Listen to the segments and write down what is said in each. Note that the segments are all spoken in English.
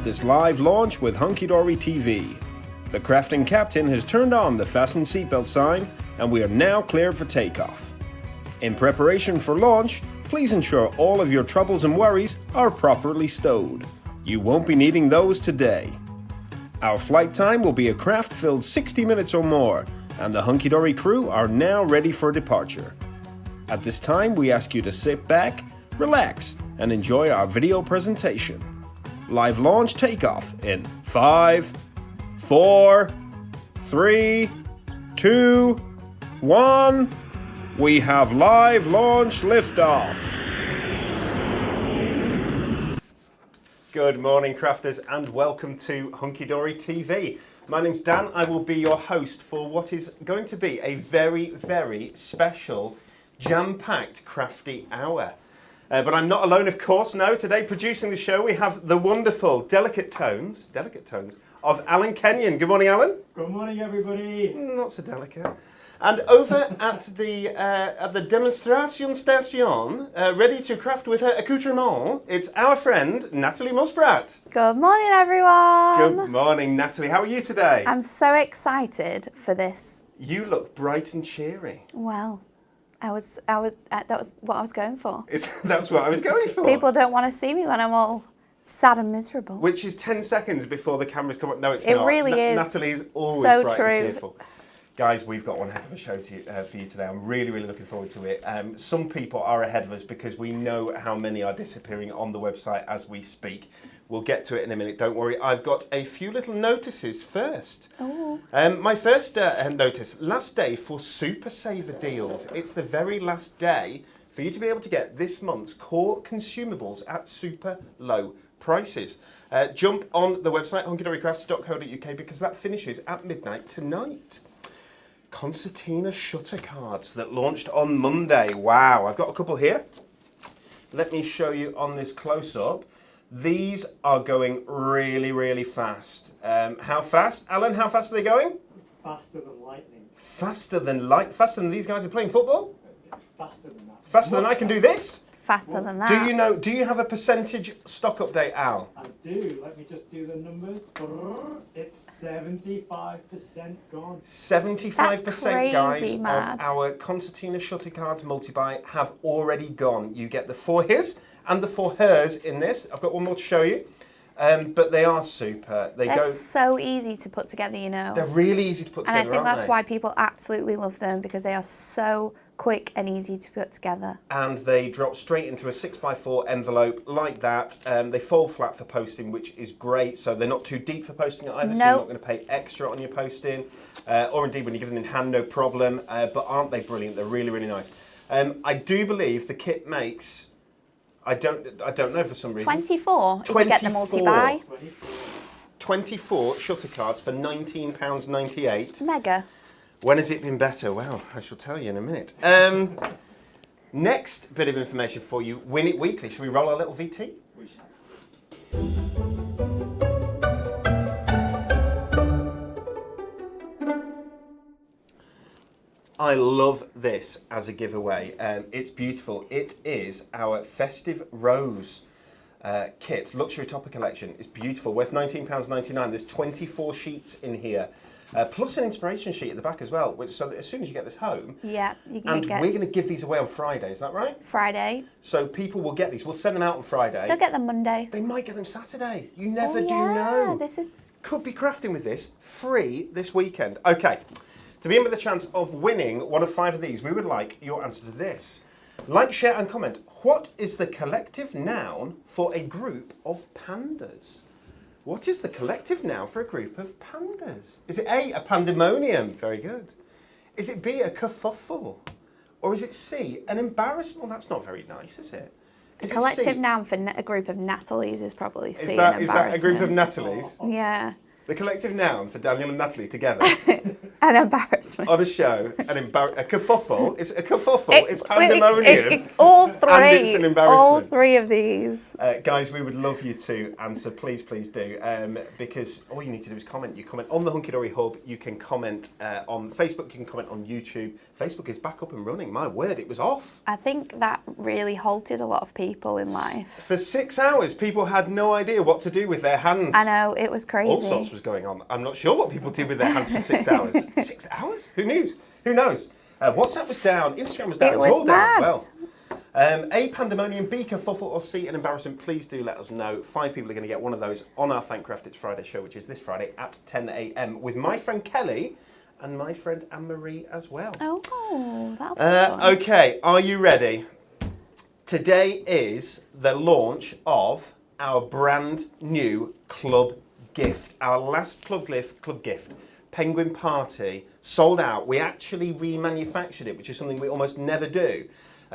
started this live launch with Hunky Dory TV. The crafting captain has turned on the fasten seatbelt sign and we are now cleared for takeoff. In preparation for launch, please ensure all of your troubles and worries are properly stowed. You won't be needing those today. Our flight time will be a craft-filled 60 minutes or more, and the Hunky Dory crew are now ready for departure. At this time, we ask you to sit back, relax, and enjoy our video presentation. Live launch takeoff in 5, 4, 3, 2, 1. We have live launch liftoff. Good morning, crafters, and welcome to Hunky Dory TV. My name's Dan. I will be your host for what is going to be a very, very special, jam-packed crafty hour. But I'm not alone, of course. No, today producing the show we have the wonderful delicate tones of Alan Kenyon. Good morning, Alan. Good morning, everybody. Not so delicate. And over at the demonstration station, ready to craft with her accoutrement, it's our friend Natalie Muspratt. Good morning, everyone. Good morning, Natalie. How are you today? I'm so excited for this. You look bright and cheery. Well, that was what I was going for. That's what I was going for. People don't want to see me when I'm all sad and miserable. Which is 10 seconds before the cameras come up. No, it's not. It really is. Natalie is always so bright true. and cheerful. Guys, we've got one heck of a show for you today. I'm really, really looking forward to it. Some people are ahead of us because we know how many are disappearing on the website as we speak. We'll get to it in a minute, don't worry. I've got a few little notices first. Oh. My first notice, last day for Super Saver deals. It's the very last day for you to be able to get this month's core consumables at super low prices. Jump on the website, hunkydorycrafts.co.uk, because that finishes at midnight tonight. Concertina shutter cards that launched on Monday. Wow, I've got a couple here. Let me show you on this close-up. These are going really, really fast. How fast? Alan, how fast are they going? Faster than lightning. Faster than these guys are playing football? Faster than that. Faster than I can do this? Faster than that. Do you have a percentage stock update, Al? I do. Let me just do the numbers. It's 75% gone. 75%, guys, mad. of our Concertina shutter cards multi-buy have already gone. You get the for his and the for hers in this. I've got one more to show you. But they are super. They're so easy to put together, you know. They're really easy to put together, and I think that's aren't they? why people absolutely love them, because they are so quick and easy to put together. And they drop straight into a 6x4 envelope like that. They fold flat for posting, which is great. So they're not too deep for posting either, so you're not going to pay extra on your posting. Or indeed, when you give them in hand, no problem. But aren't they brilliant? They're really, really nice. I do believe the kit makes... I don't know for some reason. 24 if you get the multi-buy. 24 shutter cards for £19.98. Mega. When has it been better? Well, I shall tell you in a minute. Next bit of information for you, Win It Weekly. Shall we roll our little VT? We shall. I love this as a giveaway. It's beautiful. It is our Festive Rose kit, Luxury Topper Collection. It's beautiful, worth £19.99. There's 24 sheets in here. Plus an inspiration sheet at the back as well, so that as soon as you get this home, yeah, you can and we're going to give these away on Friday, is that right? Friday. So people will get these. We'll send them out on Friday. They'll get them Monday. They might get them Saturday. You never do know. Could be crafting with this free this weekend. Okay, to be in with a chance of winning one of 5 of these, we would like your answer to this. Like, share and comment. What is the collective noun for a group of pandas? What is the collective noun for a group of pandas? Is it A, a pandemonium? Very good. Is it B, a kerfuffle? Or is it C, an embarrassment? Well, that's not very nice, is it? A collective noun for a group of Natalies is probably C. Is that a group of Natalies? Yeah. The collective noun for Daniel and Natalie together? An embarrassment. on a show, a kerfuffle. It's a kerfuffle. It's pandemonium. All three. And it's an embarrassment. All three of these. Guys, we would love you to answer. Please do. Because all you need to do is comment. You comment on the Hunky Dory Hub. You can comment on Facebook. You can comment on YouTube. Facebook is back up and running. My word, it was off. I think that really halted a lot of people in life. For 6 hours, people had no idea what to do with their hands. I know, it was crazy. All sorts was going on. I'm not sure what people did with their hands for 6 hours. 6 hours? Who knows? WhatsApp was down. Instagram was down. It was all was down. mad. Well, A pandemonium, B kerfuffle, or C an embarrassment. Please do let us know. 5 people are going to get one of those on our Thankcraft It's Friday show, which is this Friday at 10 a.m. with my friend Kelly and my friend Anne-Marie as well. Oh, that'll be fun. Okay, are you ready? Today is the launch of our brand new club gift. Our last club gift, Penguin Party, sold out. We actually remanufactured it, which is something we almost never do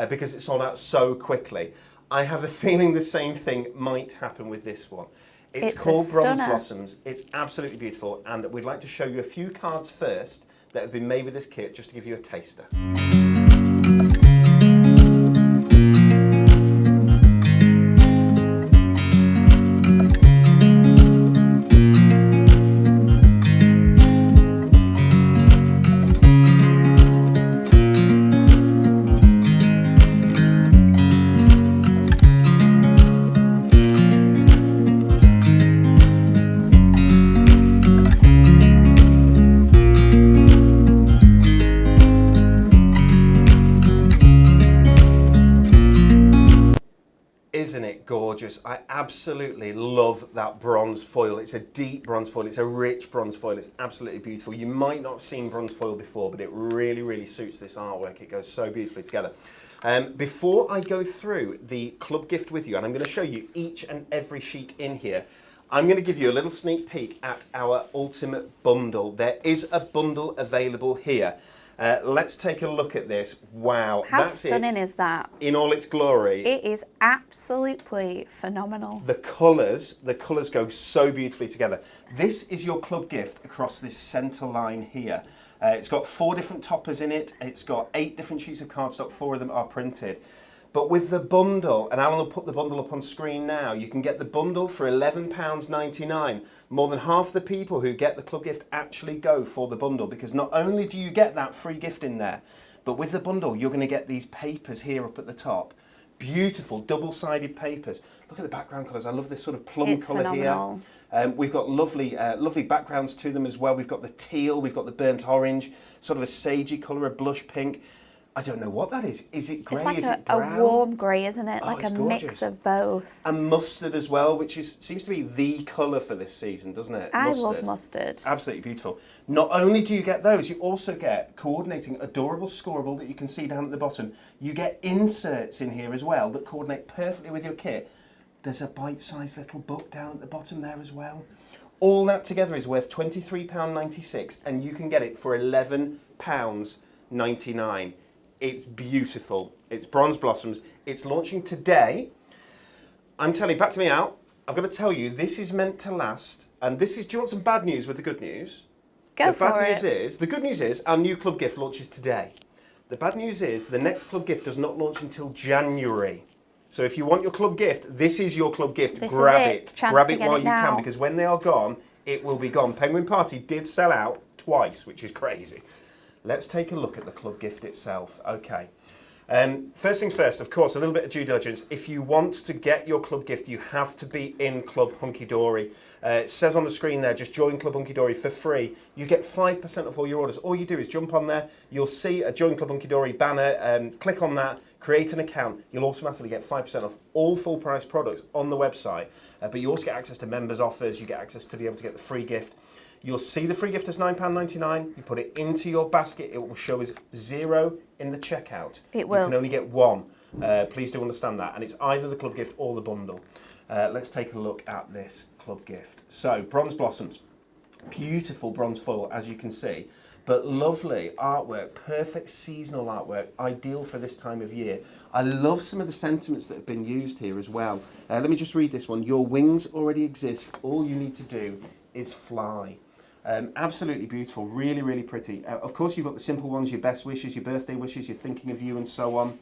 because it sold out so quickly. I have a feeling the same thing might happen with this one. It's called Bronze Blossoms. It's absolutely beautiful, and we'd like to show you a few cards first that have been made with this kit, just to give you a taster. Isn't it gorgeous? I absolutely love that bronze foil. It's a deep bronze foil. It's a rich bronze foil. It's absolutely beautiful. You might not have seen bronze foil before, but it really, really suits this artwork. It goes so beautifully together. Before I go through the club gift with you, and I'm going to show you each and every sheet in here, I'm going to give you a little sneak peek at our ultimate bundle. There is a bundle available here. Let's take a look at this. Wow. How stunning is that? In all its glory. It is absolutely phenomenal. The colours go so beautifully together. This is your club gift across this centre line here. It's got 4 different toppers in it. It's got 8 different sheets of cardstock. 4 of them are printed. But with the bundle, and Alan will put the bundle up on screen now, you can get the bundle for £11.99. More than half the people who get the club gift actually go for the bundle, because not only do you get that free gift in there, but with the bundle you're going to get these papers here up at the top. Beautiful double-sided papers. Look at the background colours. I love this sort of plum colour here. We've got lovely backgrounds to them as well. We've got the teal, we've got the burnt orange, sort of a sagey colour, a blush pink. I don't know what that is. Is it grey? It's like is it brown? a warm grey, isn't it? Oh, like it's a gorgeous. mix of both. And mustard as well, which seems to be the colour for this season, doesn't it? I love mustard. Absolutely beautiful. Not only do you get those, you also get coordinating adorable Scoreable that you can see down at the bottom. You get inserts in here as well that coordinate perfectly with your kit. There's a bite-sized little book down at the bottom there as well. All that together is worth £23.96, and you can get it for £11.99. It's beautiful. It's Bronze Blossoms. It's launching today. I'm telling you, back to me out. I've got to tell you, this is meant to last. And this is, do you want some bad news with the good news? Go for it. The good news is our new club gift launches today. The bad news is the next club gift does not launch until January. So if you want your club gift, this is your club gift. Grab it. Grab it while you can, because when they are gone, it will be gone. Penguin Party did sell out twice, which is crazy. Let's take a look at the club gift itself. Okay. First things first, of course, a little bit of due diligence. If you want to get your club gift, you have to be in Club Hunky Dory. It says on the screen there, just join Club Hunky Dory for free. You get 5% off all your orders. All you do is jump on there, you'll see a Join Club Hunky Dory banner, click on that, create an account. You'll automatically get 5% off all full price products on the website. But you also get access to members offers, you get access to be able to get the free gift. You'll see the free gift as £9.99. You put it into your basket. It will show as 0 in the checkout. It will. You can only get 1. Please do understand that. And it's either the club gift or the bundle. Let's take a look at this club gift. So, Bronze Blossoms. Beautiful bronze foil, as you can see. But lovely artwork, perfect seasonal artwork, ideal for this time of year. I love some of the sentiments that have been used here as well. Let me just read this one. Your wings already exist. All you need to do is fly. Absolutely beautiful, really, really pretty. Of course, you've got the simple ones, your best wishes, your birthday wishes, you're thinking of you, and so on.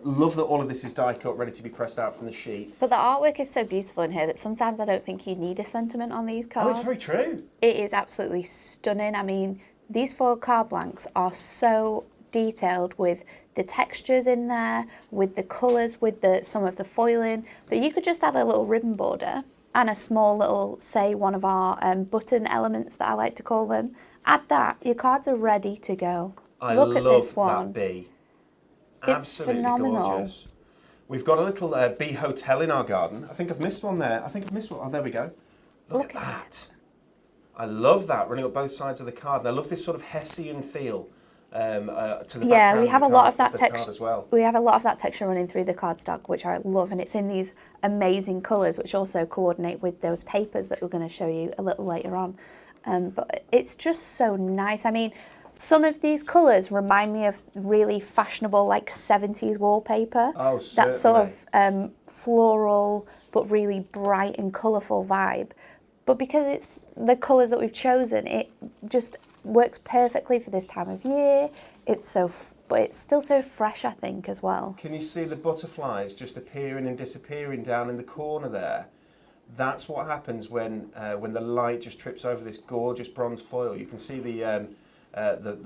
Love that all of this is die cut, ready to be pressed out from the sheet. But the artwork is so beautiful in here that sometimes I don't think you need a sentiment on these cards. Oh, it's very true. It is absolutely stunning. I mean, these 4 card blanks are so detailed with the textures in there, with the colours, with some of the foiling, that you could just add a little ribbon border and a small little, say, one of our button elements that I like to call them. Add that, your cards are ready to go. Look at this one. That bee. It's Absolutely phenomenal. gorgeous. We've got a little bee hotel in our garden. I think I've missed one there. Oh, there we go. Look at that. I love that, running up both sides of the card. And I love this sort of Hessian feel to the yeah, we have a lot of that texture as well. We have a lot of that texture running through the cardstock, which I love, and it's in these amazing colours, which also coordinate with those papers that we're going to show you a little later on. But it's just so nice. I mean, some of these colours remind me of really fashionable, like 70s wallpaper. Oh, certainly. That sort of floral, but really bright and colourful vibe. But because it's the colours that we've chosen, it just works perfectly for this time of year. But it's still so fresh, I think, as well. Can you see the butterflies just appearing and disappearing down in the corner there? That's what happens when the light just trips over this gorgeous bronze foil. You can see the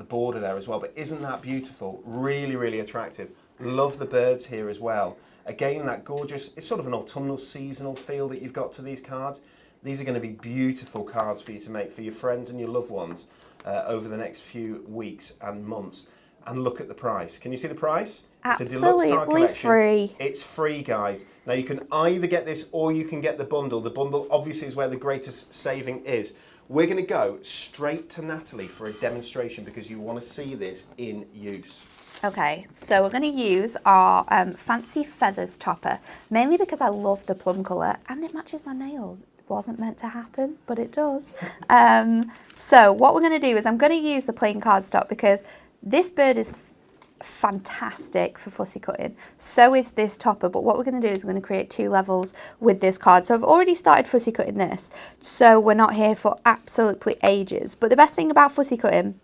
border there as well, but isn't that beautiful? Really, really attractive. Love the birds here as well. Again, that gorgeous, it's sort of an autumnal seasonal feel that you've got to these cards. These are going to be beautiful cards for you to make for your friends and your loved ones over the next few weeks and months. And look at the price. Can you see the price? Absolutely free. It's free, guys. Now you can either get this or you can get the bundle. The bundle obviously is where the greatest saving is. We're going to go straight to Natalie for a demonstration because you want to see this in use. Okay, so we're going to use our Fancy Feathers topper, mainly because I love the plum colour and it matches my nails. It wasn't meant to happen, but it does. So what we're going to do is I'm going to use the plain cardstock because this bird is fantastic for fussy cutting. So is this topper, but what we're going to do is we're going to create 2 levels with this card. So I've already started fussy cutting this, so we're not here for absolutely ages. But the best thing about fussy cutting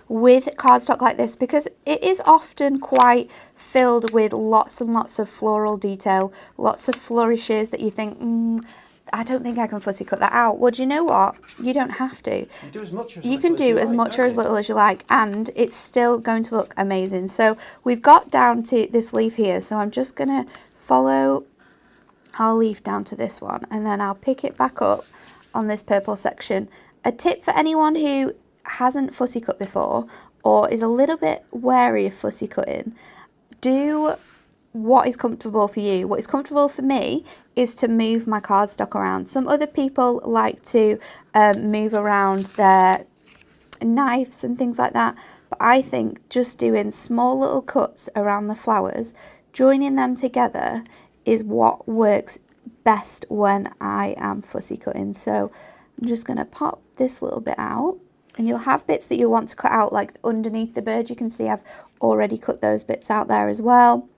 with cardstock like this, because it is often quite filled with lots and lots of floral detail, lots of flourishes that you think, I don't think I can fussy cut that out. Well, do you know what? You don't have to. You do as much or as you can do as much or as little as you like, and it's still going to look amazing. So we've got down to this leaf here, so I'm just going to follow our leaf down to this one, and then I'll pick it back up on this purple section. A tip for anyone who hasn't fussy cut before or is a little bit wary of fussy cutting, do what is comfortable for you. What is comfortable for me is to move my cardstock around. Some other people like to move around their knives and things like that, but I think just doing small little cuts around the flowers, joining them together, is what works best when I am fussy cutting. So I'm just going to pop this little bit out, and you'll have bits that you'll want to cut out like underneath the bird. You can see I've already cut those bits out there as well.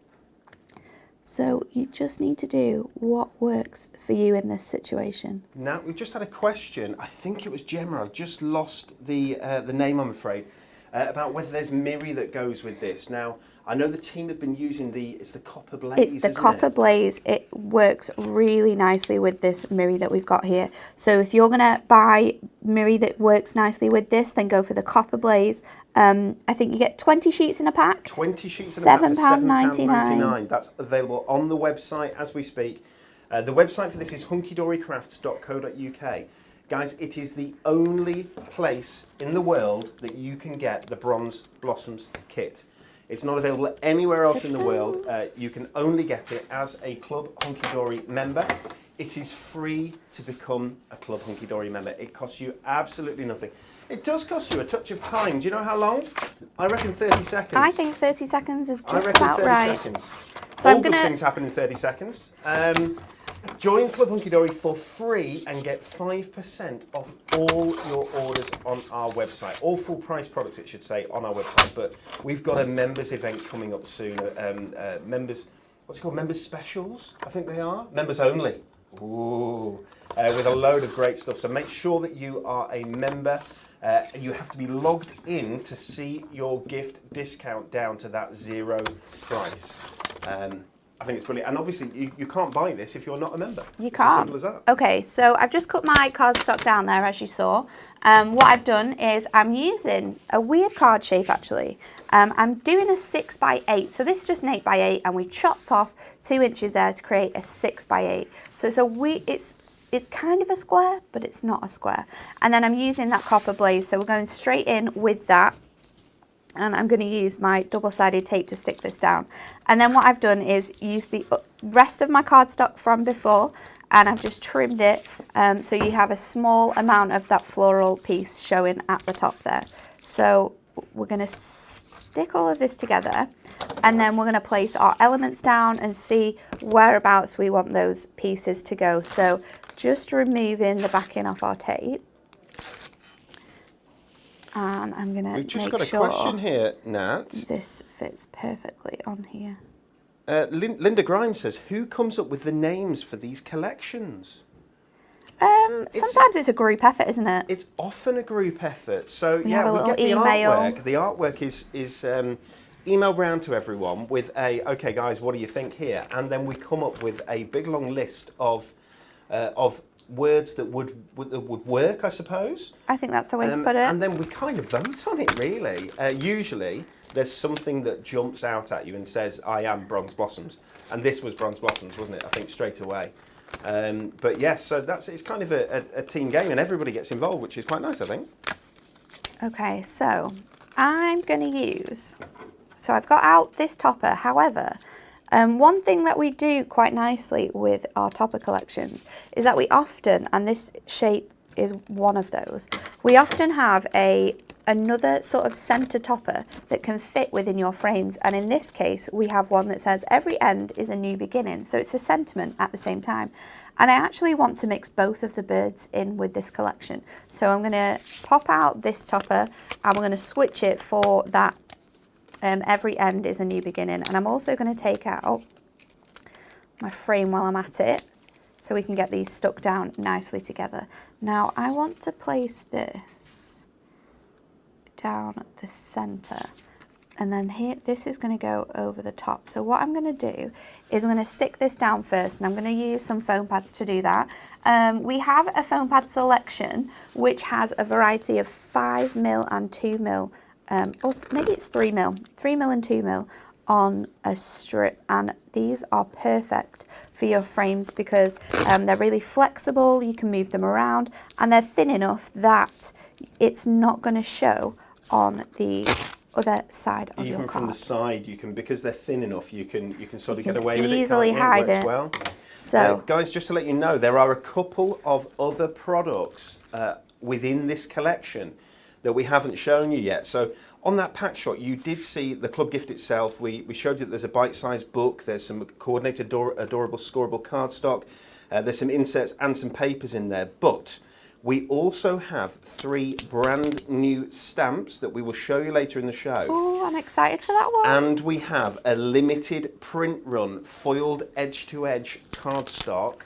So you just need to do what works for you in this situation. Now, we've just had a question. I think it was Gemma. I've just lost the name, I'm afraid, about whether there's mirri that goes with this. Now, I know the team have been using it's the Copper Blaze, It's the Copper Blaze. It works really nicely with this mirri that we've got here. So if you're going to buy mirri that works nicely with this, then go for the Copper Blaze. I think you get 20 sheets in a pack. 20 sheets in a pack for £7.99. That's available on the website as we speak. The website for this is hunkydorycrafts.co.uk. Guys, it is the only place in the world that you can get the Bronze Blossoms kit. It's not available anywhere else in the world. You can only get it as a Club Hunky Dory member. It is free to become a Club Hunky Dory member. It costs you absolutely nothing. It does cost you a touch of time. Do you know how long? I reckon 30 seconds. I think 30 seconds is just about 30 right. Seconds. So all good things happen in 30 seconds. Join Club Hunky Dory for free and get 5% off all your orders on our website. All full price products, it should say, on our website. But we've got a members event coming up soon. Members, what's it called? Members specials, I think they are. Members only. Ooh. with a load of great stuff. So make sure that you are a member. You have to be logged in to see your gift discount down to that zero price. I think it's brilliant. And obviously, you can't buy this if you're not a member. You It's can't. as simple as that. Okay, so I've just cut my cardstock down there, as you saw. What I've done is I'm using a weird card shape, actually. I'm doing a 6x8. So this is just an 8x8, and we chopped off 2 inches there to create a 6x8. So it's kind of a square, but it's not a square. And then I'm using that copper blaze, so we're going straight in with that. And I'm going to use my double-sided tape to stick this down. And then what I've done is use the rest of my cardstock from before, and I've just trimmed it so you have a small amount of that floral piece showing at the top there. So we're going to stick all of this together, and then we're going to place our elements down and see whereabouts we want those pieces to go. So just removing the backing off our tape. And I'm going to make sure... We've just got a question here, Nat. This fits perfectly on here. Linda Grimes says, who comes up with the names for these collections? Sometimes it's a group effort, isn't it? It's often a group effort. So we get the email. artwork. The artwork is emailed round to everyone with okay guys, what do you think here? And then we come up with a big long list of words that would work, I suppose. I think that's the way to put it. And then we kind of vote on it, really. Usually, there's something that jumps out at you and says, I am Bronze Blossoms. And this was Bronze Blossoms, wasn't it? I think straight away. But yes, so it's kind of a team game, and everybody gets involved, which is quite nice, I think. Okay, so I'm going to use... So I've got out this topper. However... one thing that we do quite nicely with our topper collections is that we often, and this shape is one of those, we often have another sort of centre topper that can fit within your frames. And in this case, we have one that says every end is a new beginning. So it's a sentiment at the same time. And I actually want to mix both of the birds in with this collection. So I'm going to pop out this topper, and we're going to switch it for that every end is a new beginning. And I'm also going to take out my frame while I'm at it so we can get these stuck down nicely together. Now I want to place this down the center, and then here this is going to go over the top. So what I'm going to do is I'm going to stick this down first, and I'm going to use some foam pads to do that. We have a foam pad selection which has a variety of 5mm and 2mm, or maybe it's 3mm and 2mm on a strip, and these are perfect for your frames because they're really flexible, you can move them around, and they're thin enough that it's not going to show on the other side of your card. Even from the side, you can, because they're thin enough, you can sort of get away with it. Easily hide it. Well. So, guys, just to let you know, there are a couple of other products within this collection that we haven't shown you yet. So on that pack shot, you did see the club gift itself. We showed you that there's a bite-sized book, there's some coordinated adorable scoreable cardstock, there's some inserts and some papers in there, but we also have 3 brand new stamps that we will show you later in the show. oh, I'm excited for that one. And we have a limited print run foiled edge-to-edge cardstock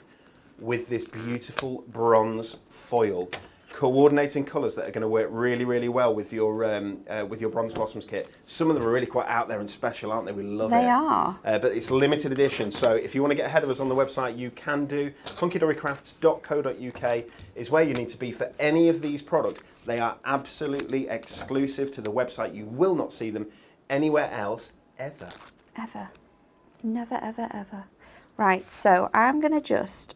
with this beautiful bronze foil. Coordinating colours that are going to work really, really well with your Bronze Blossoms kit. Some of them are really quite out there and special, aren't they? We love it. They are. But it's limited edition, so if you want to get ahead of us on the website, you can do. hunkydorycrafts.co.uk is where you need to be for any of these products. They are absolutely exclusive to the website. You will not see them anywhere else, ever. Ever. Never, ever, ever. Right, so I'm going to just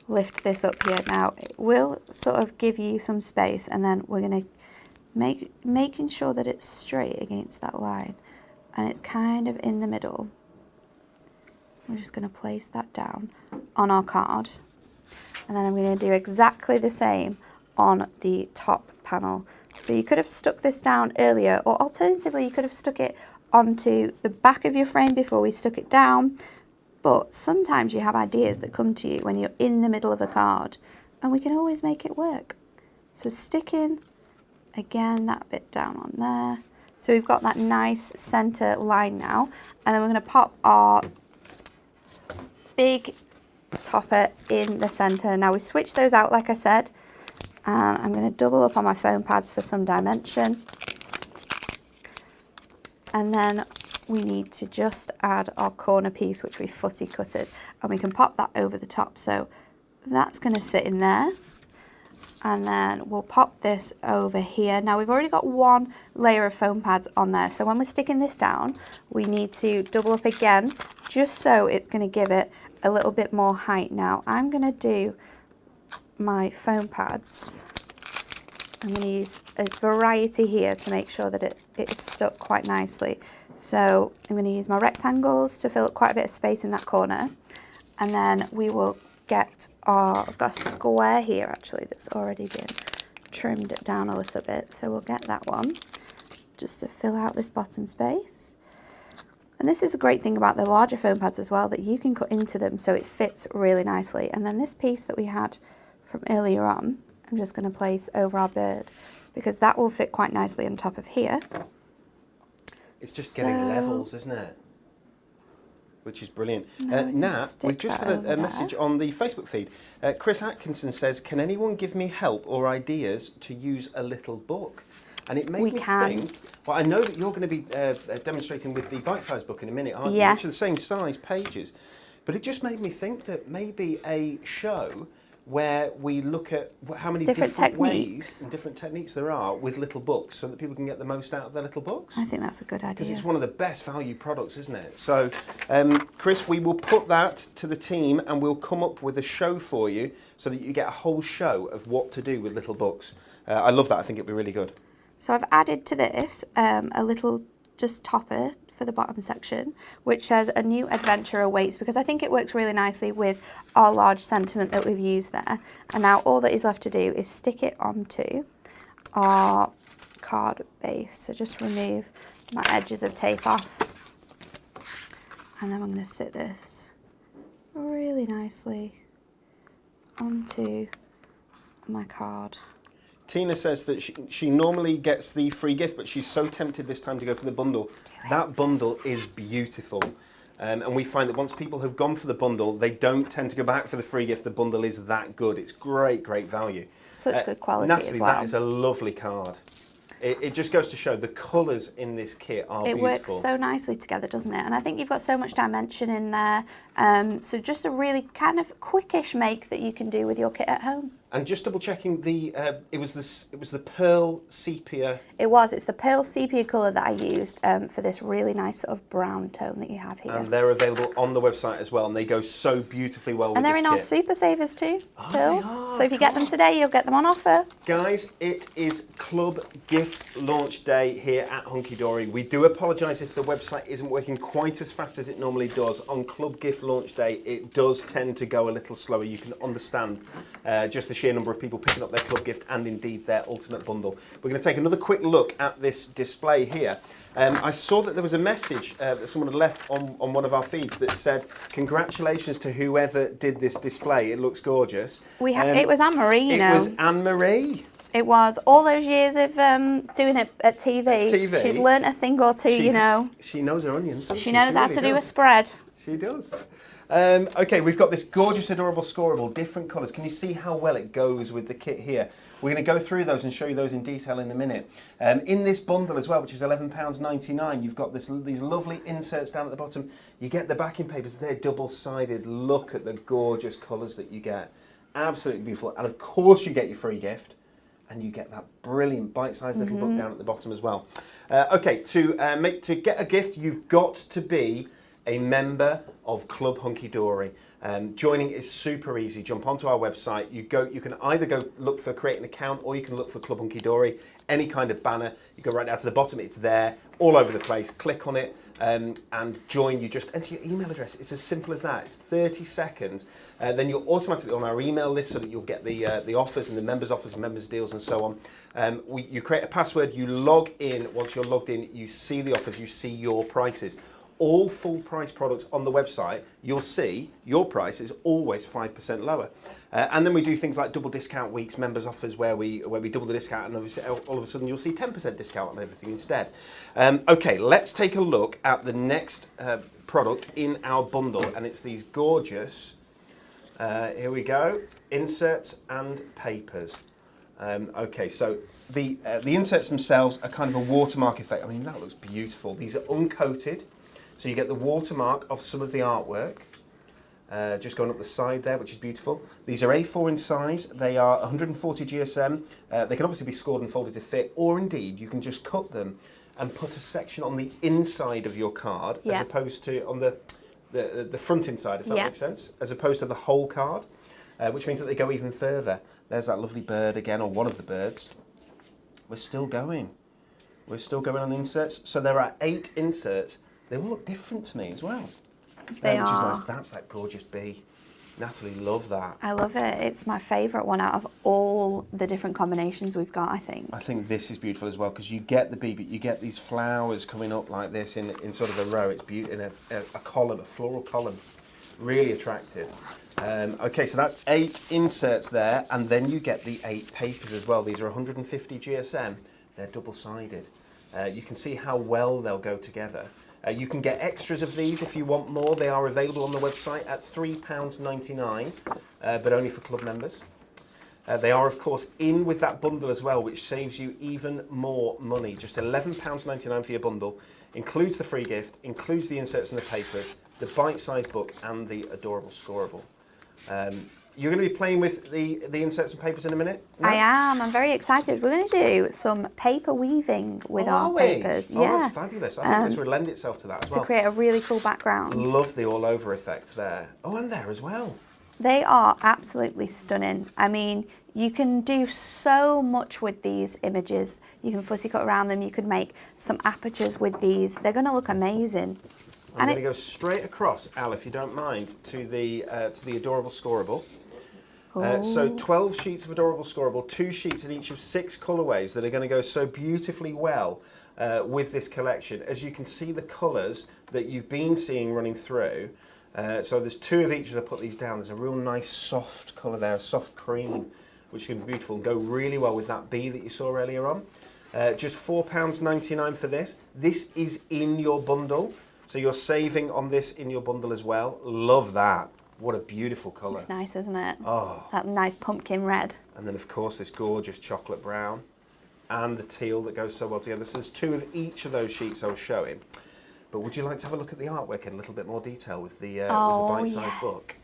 lift this up here. Now it will sort of give you some space, and then we're going to making sure that it's straight against that line, and it's kind of in the middle. We're just going to place that down on our card, and then I'm going to do exactly the same on the top panel. So you could have stuck this down earlier, or alternatively you could have stuck it onto the back of your frame before we stuck it down. But sometimes you have ideas that come to you when you're in the middle of a card, and we can always make it work. So sticking, again, that bit down on there. So we've got that nice center line now, and then we're going to pop our big topper in the centre. Now we switched those out, like I said, and I'm going to double up on my foam pads for some dimension. And then we need to just add our corner piece, which we footy cutted, and we can pop that over the top. So that's going to sit in there. And then we'll pop this over here. Now we've already got one layer of foam pads on there. So when we're sticking this down, we need to double up again, just so it's going to give it a little bit more height. Now I'm going to do my foam pads. I'm going to use a variety here to make sure that it is stuck quite nicely. So I'm going to use my rectangles to fill up quite a bit of space in that corner. And then we will get I've got a square here actually that's already been trimmed down a little bit. So we'll get that one just to fill out this bottom space. And this is a great thing about the larger foam pads as well, that you can cut into them so it fits really nicely. And then this piece that we had from earlier on, I'm just going to place over our bird, because that will fit quite nicely on top of here. It's just getting levels, isn't it? Which is brilliant. Nat, we've just had a message on the Facebook feed. Chris Atkinson says, can anyone give me help or ideas to use a little book? And it made me think, well, I know that you're going to be demonstrating with the bite-sized book in a minute, aren't you? Which are the same size pages. But it just made me think that maybe a show where we look at how many different ways and different techniques there are with little books, so that people can get the most out of their little books. I think that's a good idea. Because it's one of the best value products, isn't it? So, Chris, we will put that to the team and we'll come up with a show for you so that you get a whole show of what to do with little books. I love that. I think it'll be really good. So I've added to this a little just topper for the bottom section, which says a new adventure awaits, because I think it works really nicely with our large sentiment that we've used there. And now all that is left to do is stick it onto our card base. So just remove my edges of tape off. And then I'm going to sit this really nicely onto my card. Tina says that she normally gets the free gift, but she's so tempted this time to go for the bundle. That bundle is beautiful. And we find that once people have gone for the bundle, they don't tend to go back for the free gift. The bundle is that good. It's great, great value. Such good quality Natalie, as well. that is a lovely card. It just goes to show the colours in this kit are beautiful. It works so nicely together, doesn't it? And I think you've got so much dimension in there. So just a really kind of quickish make that you can do with your kit at home. And just double checking, it was the pearl sepia. It's the pearl sepia colour that I used for this really nice sort of brown tone that you have here. And they're available on the website as well, and they go so beautifully well with this kit. And they're in our super savers too, pearls. So if you get them today, you'll get them on offer. Guys, it is Club Gift Launch Day here at Hunky Dory. We do apologise if the website isn't working quite as fast as it normally does. On Club Gift Launch Day, it does tend to go a little slower. You can understand just the sheer number of people picking up their club gift and indeed their ultimate bundle. We're going to take another quick look at this display here. I saw that there was a message that someone had left on one of our feeds that said, congratulations to whoever did this display. It looks gorgeous. It was Anne-Marie, you know. It was Anne-Marie. It was. All those years of doing it at TV. She's learnt a thing or two, you know. She knows her onions. She knows how to do a spread. She does. Okay, we've got this gorgeous, adorable Scoreable, different colours. Can you see how well it goes with the kit here? We're going to go through those and show you those in detail in a minute. In this bundle as well, which is £11.99, you've got these lovely inserts down at the bottom. You get the backing papers. They're double-sided. Look at the gorgeous colours that you get. Absolutely beautiful. And of course you get your free gift. And you get that brilliant bite-sized little book down at the bottom as well. Okay, to get a gift, you've got to be a member of Club Hunky Dory. Joining is super easy. Jump onto our website. You can either go look for create an account, or you can look for Club Hunky Dory. Any kind of banner. You go right down to the bottom. It's there, all over the place. Click on it and join. You just enter your email address. It's as simple as that. It's 30 seconds. Then you're automatically on our email list, so that you'll get the offers and the members offers and members deals and so on. You create a password. You log in. Once you're logged in, you see the offers. You see your prices. All full price products on the website, you'll see your price is always 5% lower. And then we do things like double discount weeks, members offers, where we double the discount, and obviously all of a sudden you'll see 10% discount on everything instead. Okay, let's take a look at the next product in our bundle, and it's these gorgeous Here we go. Inserts and papers. Okay, so the inserts themselves are kind of a watermark effect. I mean, that looks beautiful. These are uncoated, so you get the watermark of some of the artwork. Just going up the side there, which is beautiful. These are A4 in size. They are 140 GSM. They can obviously be scored and folded to fit, or indeed you can just cut them and put a section on the inside of your card, as opposed to on the front inside, if that makes sense, as opposed to the whole card, which means that they go even further. There's that lovely bird again, or one of the birds. We're still going. We're still going on inserts. So there are 8 inserts. They all look different to me as well. They which is are. nice. That's that gorgeous bee. Natalie, love that. I love it. It's my favourite one out of all the different combinations we've got, I think. I think this is beautiful as well, because you get the bee, but you get these flowers coming up like this in sort of a row. It's beautiful, in a column, a floral column. Really attractive. Okay, so that's 8 inserts there, and then you get the 8 papers as well. These are 150 GSM. They're double-sided. You can see how well they'll go together. You can get extras of these if you want more. They are available on the website at £3.99, but only for club members. They are, of course, in with that bundle as well, which saves you even more money. Just £11.99 for your bundle. Includes the free gift, includes the inserts and the papers, the bite-sized book, and the adorable Scoreable. You're going to be playing with the inserts and papers in a minute? No? I am. I'm very excited. We're going to do some paper weaving with our papers. Oh, that's fabulous. I think this would lend itself to that as well. To create a really cool background. Love the all-over effect there. Oh, and there as well. They are absolutely stunning. I mean, you can do so much with these images. You can fussy cut around them. You could make some apertures with these. They're going to look amazing. I'm going to go straight across, Al, if you don't mind, to the adorable Scoreable. So 12 sheets of adorable Scoreable, 2 sheets in each of 6 colourways that are going to go so beautifully well with this collection. As you can see, the colours that you've been seeing running through. So there's 2 of each as I put these down. There's a real nice soft colour there, a soft cream, which is going to be beautiful and go really well with that bee that you saw earlier on. Just £4.99 for this. This is in your bundle, so you're saving on this in your bundle as well. Love that. What a beautiful colour. It's nice, isn't it? Oh. That nice pumpkin red. And then, of course, this gorgeous chocolate brown and the teal that goes so well together. So there's 2 of each of those sheets I was showing. But would you like to have a look at the artwork in a little bit more detail with the bite-sized book?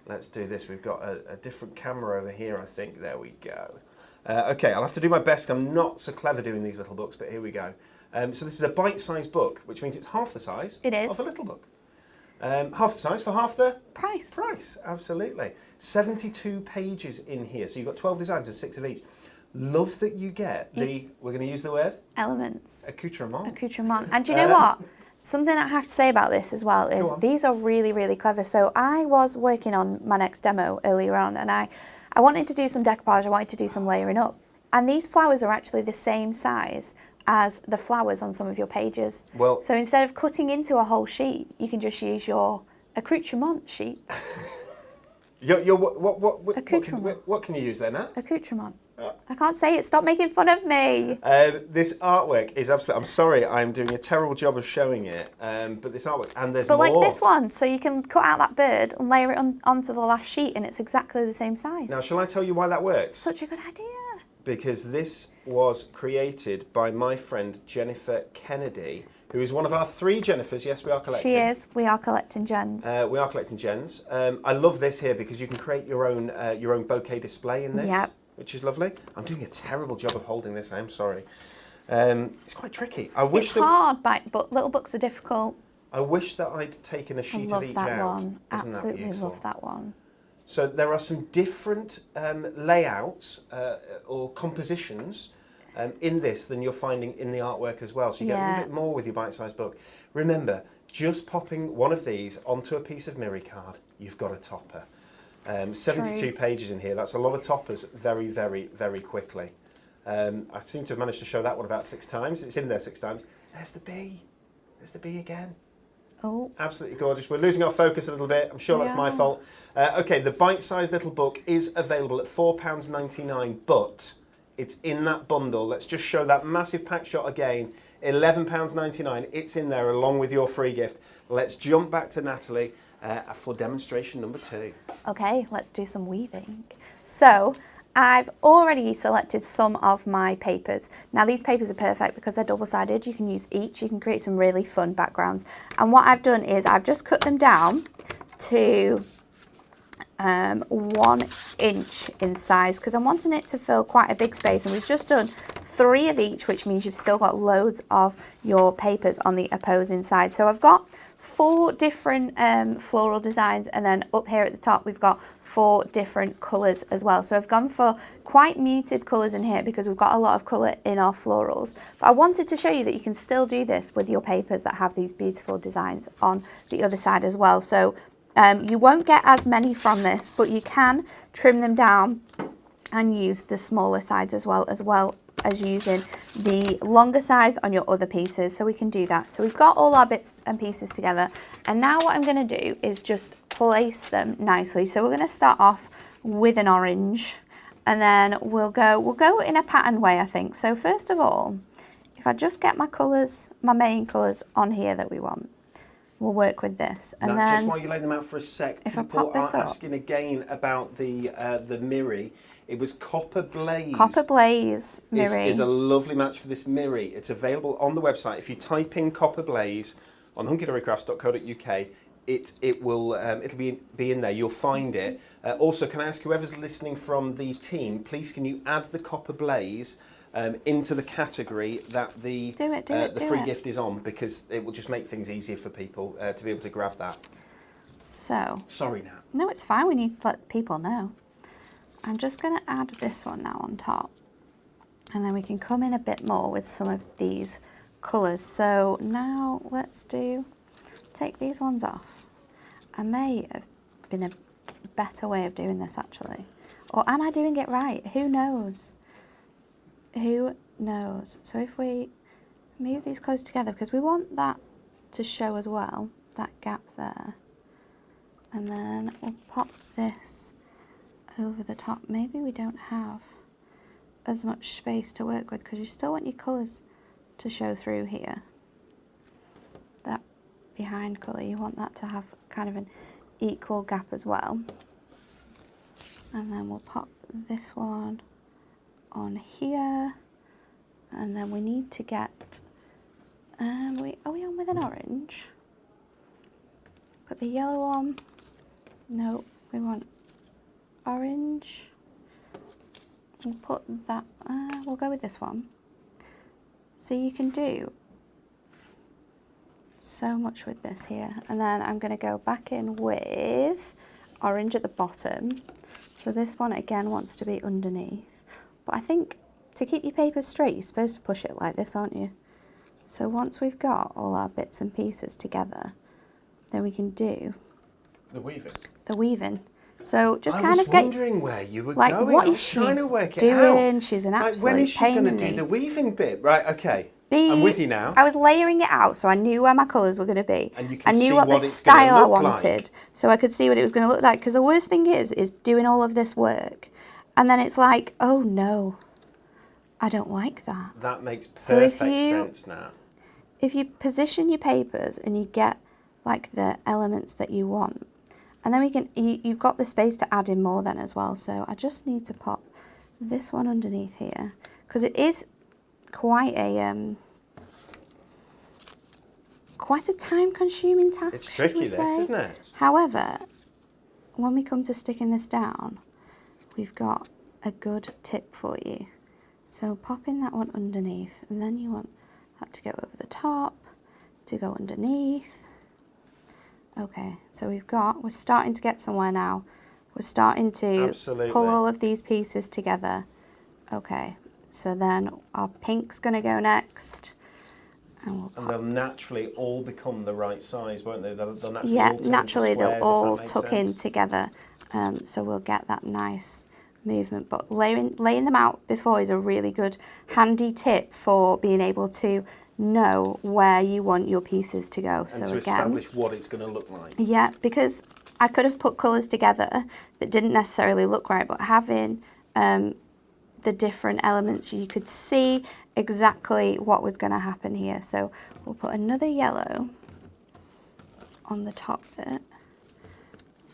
Let's do this. We've got a different camera over here, I think. There we go. Okay, I'll have to do my best. I'm not so clever doing these little books, but here we go. So this is a bite-sized book, which means it's half the size of a little book. Half the size for half the price, absolutely. 72 pages in here, so you've got 12 designs and 6 of each. Love that you get we're going to use the word? Elements. Accoutrement. Accoutrement. And do you know what? Something I have to say about this as well is these are really, really clever. So I was working on my next demo earlier on, and I wanted to do some decoupage, I wanted to do some layering up. And these flowers are actually the same size as the flowers on some of your pages. Well, so instead of cutting into a whole sheet, you can just use your accoutrement sheet. What can you use there, Nat? Accoutrement. I can't say it. Stop making fun of me. This artwork is absolutely... I'm sorry, I'm doing a terrible job of showing it, but this artwork, and there's more. But like this one, so you can cut out that bird and layer it onto the last sheet, and it's exactly the same size. Now, shall I tell you why that works? Such a good idea. Because this was created by my friend Jennifer Kennedy, who is one of our 3 Jennifers. Yes, we are collecting. She is. We are collecting gens. We are collecting gens. I love this here because you can create your own bouquet display in this, which is lovely. I'm doing a terrible job of holding this. I am sorry. It's quite tricky. It's hard, but little books are difficult. I wish that I'd taken a sheet of each out. I love that one. Isn't Absolutely that beautiful? love that one. So there are some different layouts or compositions in this than you're finding in the artwork as well. So you get a little bit more with your bite-sized book. Remember, just popping one of these onto a piece of Miri card, you've got a topper. 72 pages in here. That's a lot of toppers very, very, very quickly. I seem to have managed to show that one about 6 times. It's in there 6 times. There's the bee. There's the bee again. Oh. Absolutely gorgeous. We're losing our focus a little bit. I'm sure that's my fault. Okay, the bite-sized little book is available at £4.99, but it's in that bundle. Let's just show that massive pack shot again. £11.99. It's in there along with your free gift. Let's jump back to Natalie for demonstration number 2. Okay, let's do some weaving. So I've already selected some of my papers. Now these papers are perfect because they're double-sided. You can use each, you can create some really fun backgrounds. And what I've done is I've just cut them down to 1 inch in size because I'm wanting it to fill quite a big space, and we've just done 3 of each, which means you've still got loads of your papers on the opposing side. So I've got 4 different floral designs, and then up here at the top we've got 4 different colours as well. So I've gone for quite muted colours in here because we've got a lot of colour in our florals. But I wanted to show you that you can still do this with your papers that have these beautiful designs on the other side as well. So you won't get as many from this, but you can trim them down and use the smaller sides as well as using the longer size on your other pieces. So we can do that. So we've got all our bits and pieces together, and now what I'm going to do is just place them nicely. So we're going to start off with an orange, and then we'll go in a patterned way, I think. So first of all, if I just get my colours, my main colours on here that we want, we'll work with this. And now, then just while you lay them out for a sec, if I people pop this are up, asking again about the Miri. It was Copper Blaze. Copper Blaze Miri is a lovely match for this Miri. It's available on the website. If you type in Copper Blaze on hunkydorycrafts.co.uk, it'll be in there. You'll find it. Also, can I ask whoever's listening from the team, please can you add the Copper Blaze into the category that the free gift is on, because it will just make things easier for people to be able to grab that. So sorry, Nat. No, it's fine. We need to let people know. I'm just going to add this one now on top, and then we can come in a bit more with some of these colours. So now let's take these ones off. I may have been a better way of doing this actually, or am I doing it right? Who knows? Who knows? So if we move these close together, because we want that to show as well, that gap there, and then we'll pop this over the top. Maybe we don't have as much space to work with because you still want your colours to show through here. That behind colour, you want that to have kind of an equal gap as well. And then we'll pop this one on here, and then we need to get, are we on with an orange? Put the yellow on. No, we want orange. We'll put that, we'll go with this one. So you can do so much with this here. And then I'm going to go back in with orange at the bottom. So this one again wants to be underneath. But I think to keep your paper straight, you're supposed to push it like this, aren't you? So once we've got all our bits and pieces together, then we can do the weaving. The weaving. So just I kind was of get wondering where you were like, going. What I is was she trying to work it doing? out. She's an Like, absolute when is she pain going in to do me. the weaving bit? Right, okay. I'm with you now. I was layering it out, so I knew where my colours were going to be. And you can I knew see what the it's gonna style I look wanted, like. so I could see what it was going to look like. Because the worst thing is doing all of this work, and then it's like, oh no, I don't like that. That makes perfect sense now. If you position your papers and you get like the elements that you want, and then we can, you've got the space to add in more then as well. So I just need to pop this one underneath here, because it is quite a time-consuming task. It's tricky, this, isn't it? However, when we come to sticking this down, we've got a good tip for you. So pop in that one underneath, and then you want that to go over the top, to go underneath. Okay, so we're starting to get somewhere now. We're starting to pull all of these pieces together. Okay, so then our pink's going to go next. And they'll naturally all become the right size, won't they? They'll naturally yeah, all turn naturally into squares, they'll all if that makes tuck sense. in together. So we'll get that nice movement. But laying them out before is a really good handy tip for being able to know where you want your pieces to go. And so to again, establish what it's going to look like. Yeah, because I could have put colours together that didn't necessarily look right, but having the different elements, you could see exactly what was going to happen here. So we'll put another yellow on the top bit,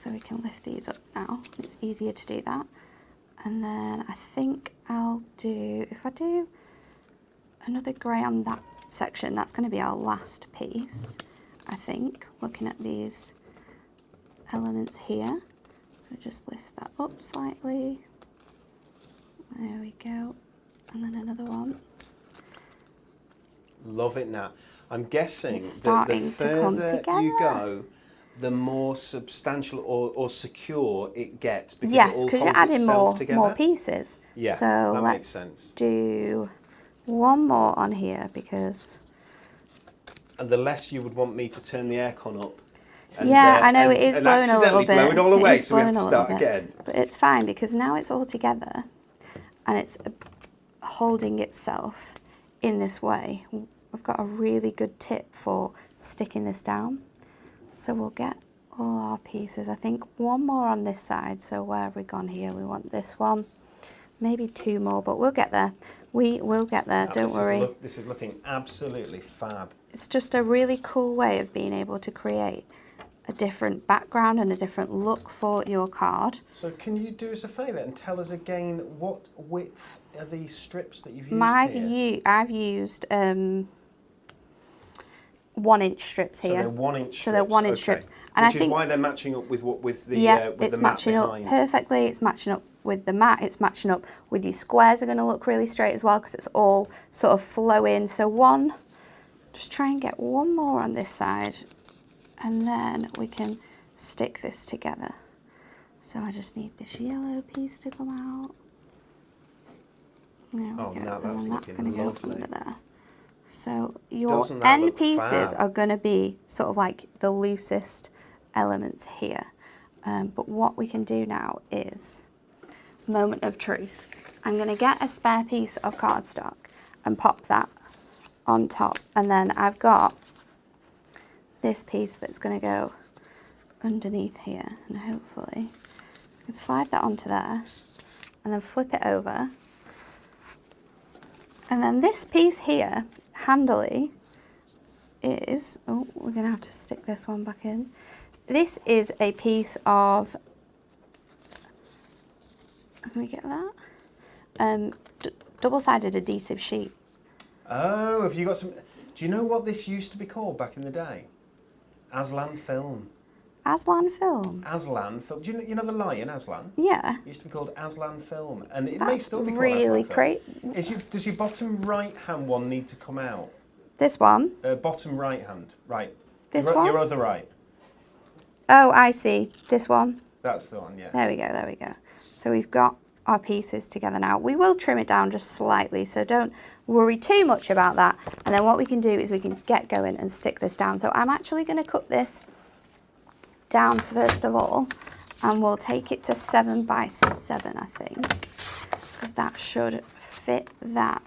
So we can lift these up now. It's easier to do that. And then I think I'll do, if I do another grey on that section, that's going to be our last piece, I think, looking at these elements here. So just lift that up slightly. There we go. And then another one. Love it, Nat. I'm guessing It's that the starting to come further together. you go, the more substantial or secure it gets, because Yes, it all because you're holds adding itself together. more pieces. Yeah, so that let's makes sense. do one more on here because... And the less you would want me to turn the aircon up. And, yeah, I know it is and blowing a little bit. blow it all away, It is so we have to blowing a little start bit. again. But it's fine because now it's all together and it's holding itself in this way. I've got a really good tip for sticking this down. So we'll get all our pieces. I think one more on this side. So where have we gone here? We want this one. Maybe two more, but we'll get there. We will get there, don't worry. This is looking absolutely fab. It's just a really cool way of being able to create a different background and a different look for your card. So can you do us a favour and tell us again what width are these strips that you've used here? I've used 1 inch strips here. So they're 1 inch strips. So they're 1 inch strips. And Which is why they're matching up with the it's mat matching behind. up perfectly. It's matching up with the mat. It's matching up with your squares are going to look really straight as well because it's all sort of flowing. So just try and get one more on this side and then we can stick this together. So I just need this yellow piece to come out. There we go. Now And then that's going to go lovely. under there. So your Doesn't that end look pieces fab? are going to be sort of like the loosest elements here. But what we can do now is, moment of truth. I'm going to get a spare piece of cardstock and pop that on top. And then I've got this piece that's going to go underneath here. And hopefully I can slide that onto there and then flip it over. And then this piece here, handily, is, oh, we're going to have to stick this one back in. This is a piece of, can we get that? Double-sided adhesive sheet. Oh, have you got some... Do you know what this used to be called back in the day? Aslan film. Aslan film? Aslan film. Do you know the lion, Aslan? Yeah. It used to be called Aslan film. And it may That's still be called really Aslan film. great. Does your bottom right-hand one need to come out? This one? Bottom right-hand, right. This one? Your other right. Oh, I see. This one? That's the one, yeah. There we go, there we go. So we've got our pieces together now. We will trim it down just slightly, so don't worry too much about that. And then what we can do is we can get going and stick this down. So I'm actually going to cut this down first of all, and we'll take it to 7 by 7, I think, because that should fit that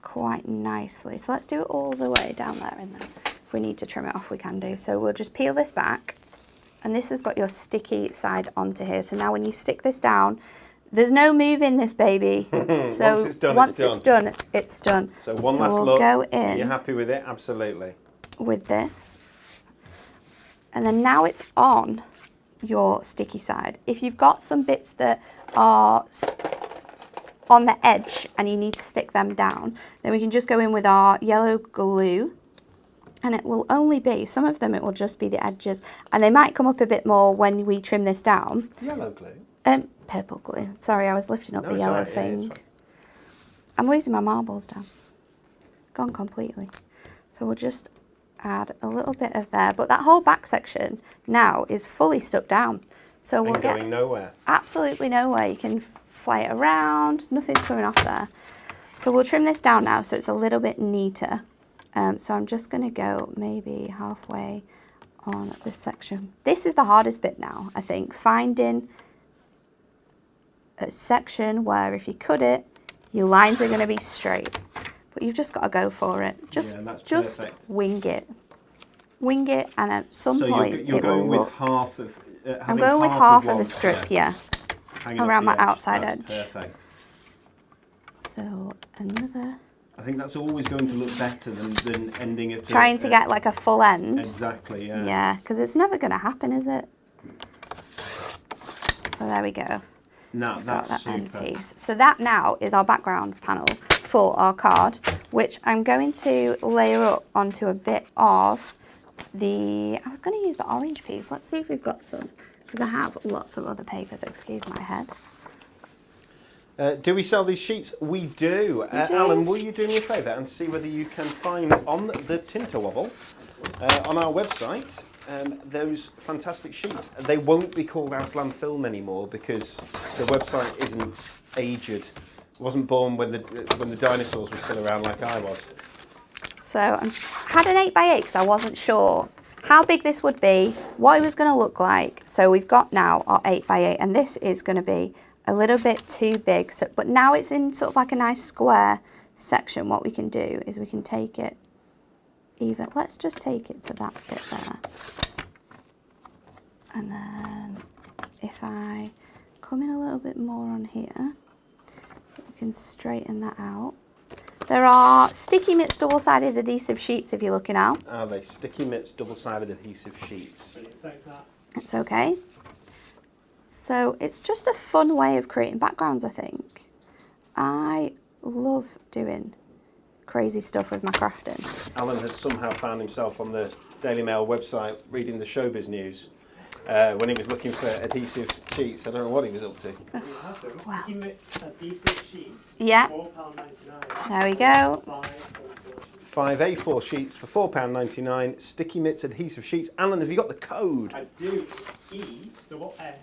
quite nicely. So let's do it all the way down there, and then if we need to trim it off, we can do. So we'll just peel this back, and this has got your sticky side onto here. So now when you stick this down, there's no moving this baby. So once it's done, it's done. So one last we'll look. Go in. You're happy with it? Absolutely. With this. And then now it's on your sticky side. If you've got some bits that are on the edge and you need to stick them down, then we can just go in with our yellow glue, and it will only be, some of them it will just be the edges, and they might come up a bit more when we trim this down. Yellow glue? Purple glue. Sorry, I was lifting up the it's yellow all right. thing. Yeah, it's fine. I'm losing my marbles down. Gone completely. So we'll just add a little bit of there, but that whole back section now is fully stuck down. So we'll get going nowhere. Absolutely nowhere. You can fly it around, nothing's coming off there. So we'll trim this down now so it's a little bit neater. So I'm just going to go maybe halfway on this section. This is the hardest bit now, I think, finding a section where if you cut it, your lines are going to be straight. But you've just got to go for it. Just perfect. wing it. Wing it, and at some point you're it going will with look. half of. I'm going with half of a strip, yeah, hanging off around the my outside That's edge. Perfect. So another. I think that's always going to look better than ending it. Trying to get like a full end. Exactly, yeah. Yeah, because it's never going to happen, is it? So there we go. No, that's super. Piece. So that now is our background panel for our card, which I'm going to layer up onto a bit of I was going to use the orange piece. Let's see if we've got some, because I have lots of other papers. Excuse my head. Do we sell these sheets? We do. Alan, will you do me a favour and see whether you can find on the Tinterwobble on our website those fantastic sheets. They won't be called Aslan Film anymore because the website isn't aged. It wasn't born when the dinosaurs were still around like I was. So I had an 8x8 because I wasn't sure how big this would be, what it was going to look like. So we've got now our 8x8, and this is going to be a little bit too big. So, but now it's in sort of like a nice square section. What we can do is we can take it even. Let's just take it to that bit there. And then if I come in a little bit more on here, we can straighten that out. There are Sticky Mitts double-sided adhesive sheets if you're looking out. Are they Sticky Mitts double-sided adhesive sheets? Thanks, Nat. It's okay. So it's just a fun way of creating backgrounds, I think. I love doing crazy stuff with my crafting. Alan has somehow found himself on the Daily Mail website reading the showbiz news when he was looking for adhesive sheets. I don't know what he was up to. We have them. Wow. Sticky Mitts adhesive sheets. Yeah. £4.99. There we go. 5 5A4 sheets for £4.99. Sticky Mitts adhesive sheets. Alan, have you got the code? I do. ESS36.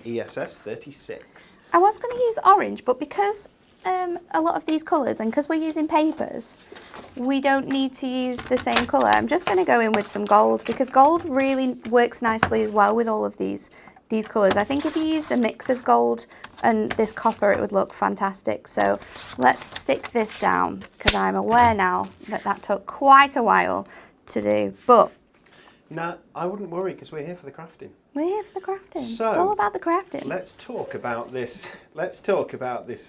ESS36. I was going to use orange, but because a lot of these colours, and because we're using papers, we don't need to use the same colour. I'm just going to go in with some gold, because gold really works nicely as well with all of these colours. I think if you used a mix of gold and this copper, it would look fantastic. So let's stick this down, because I'm aware now that took quite a while to do. But Nah, I wouldn't worry, because we're here for the crafting. we're here for the crafting. So, it's all about the crafting. Let's talk about this. Let's talk about this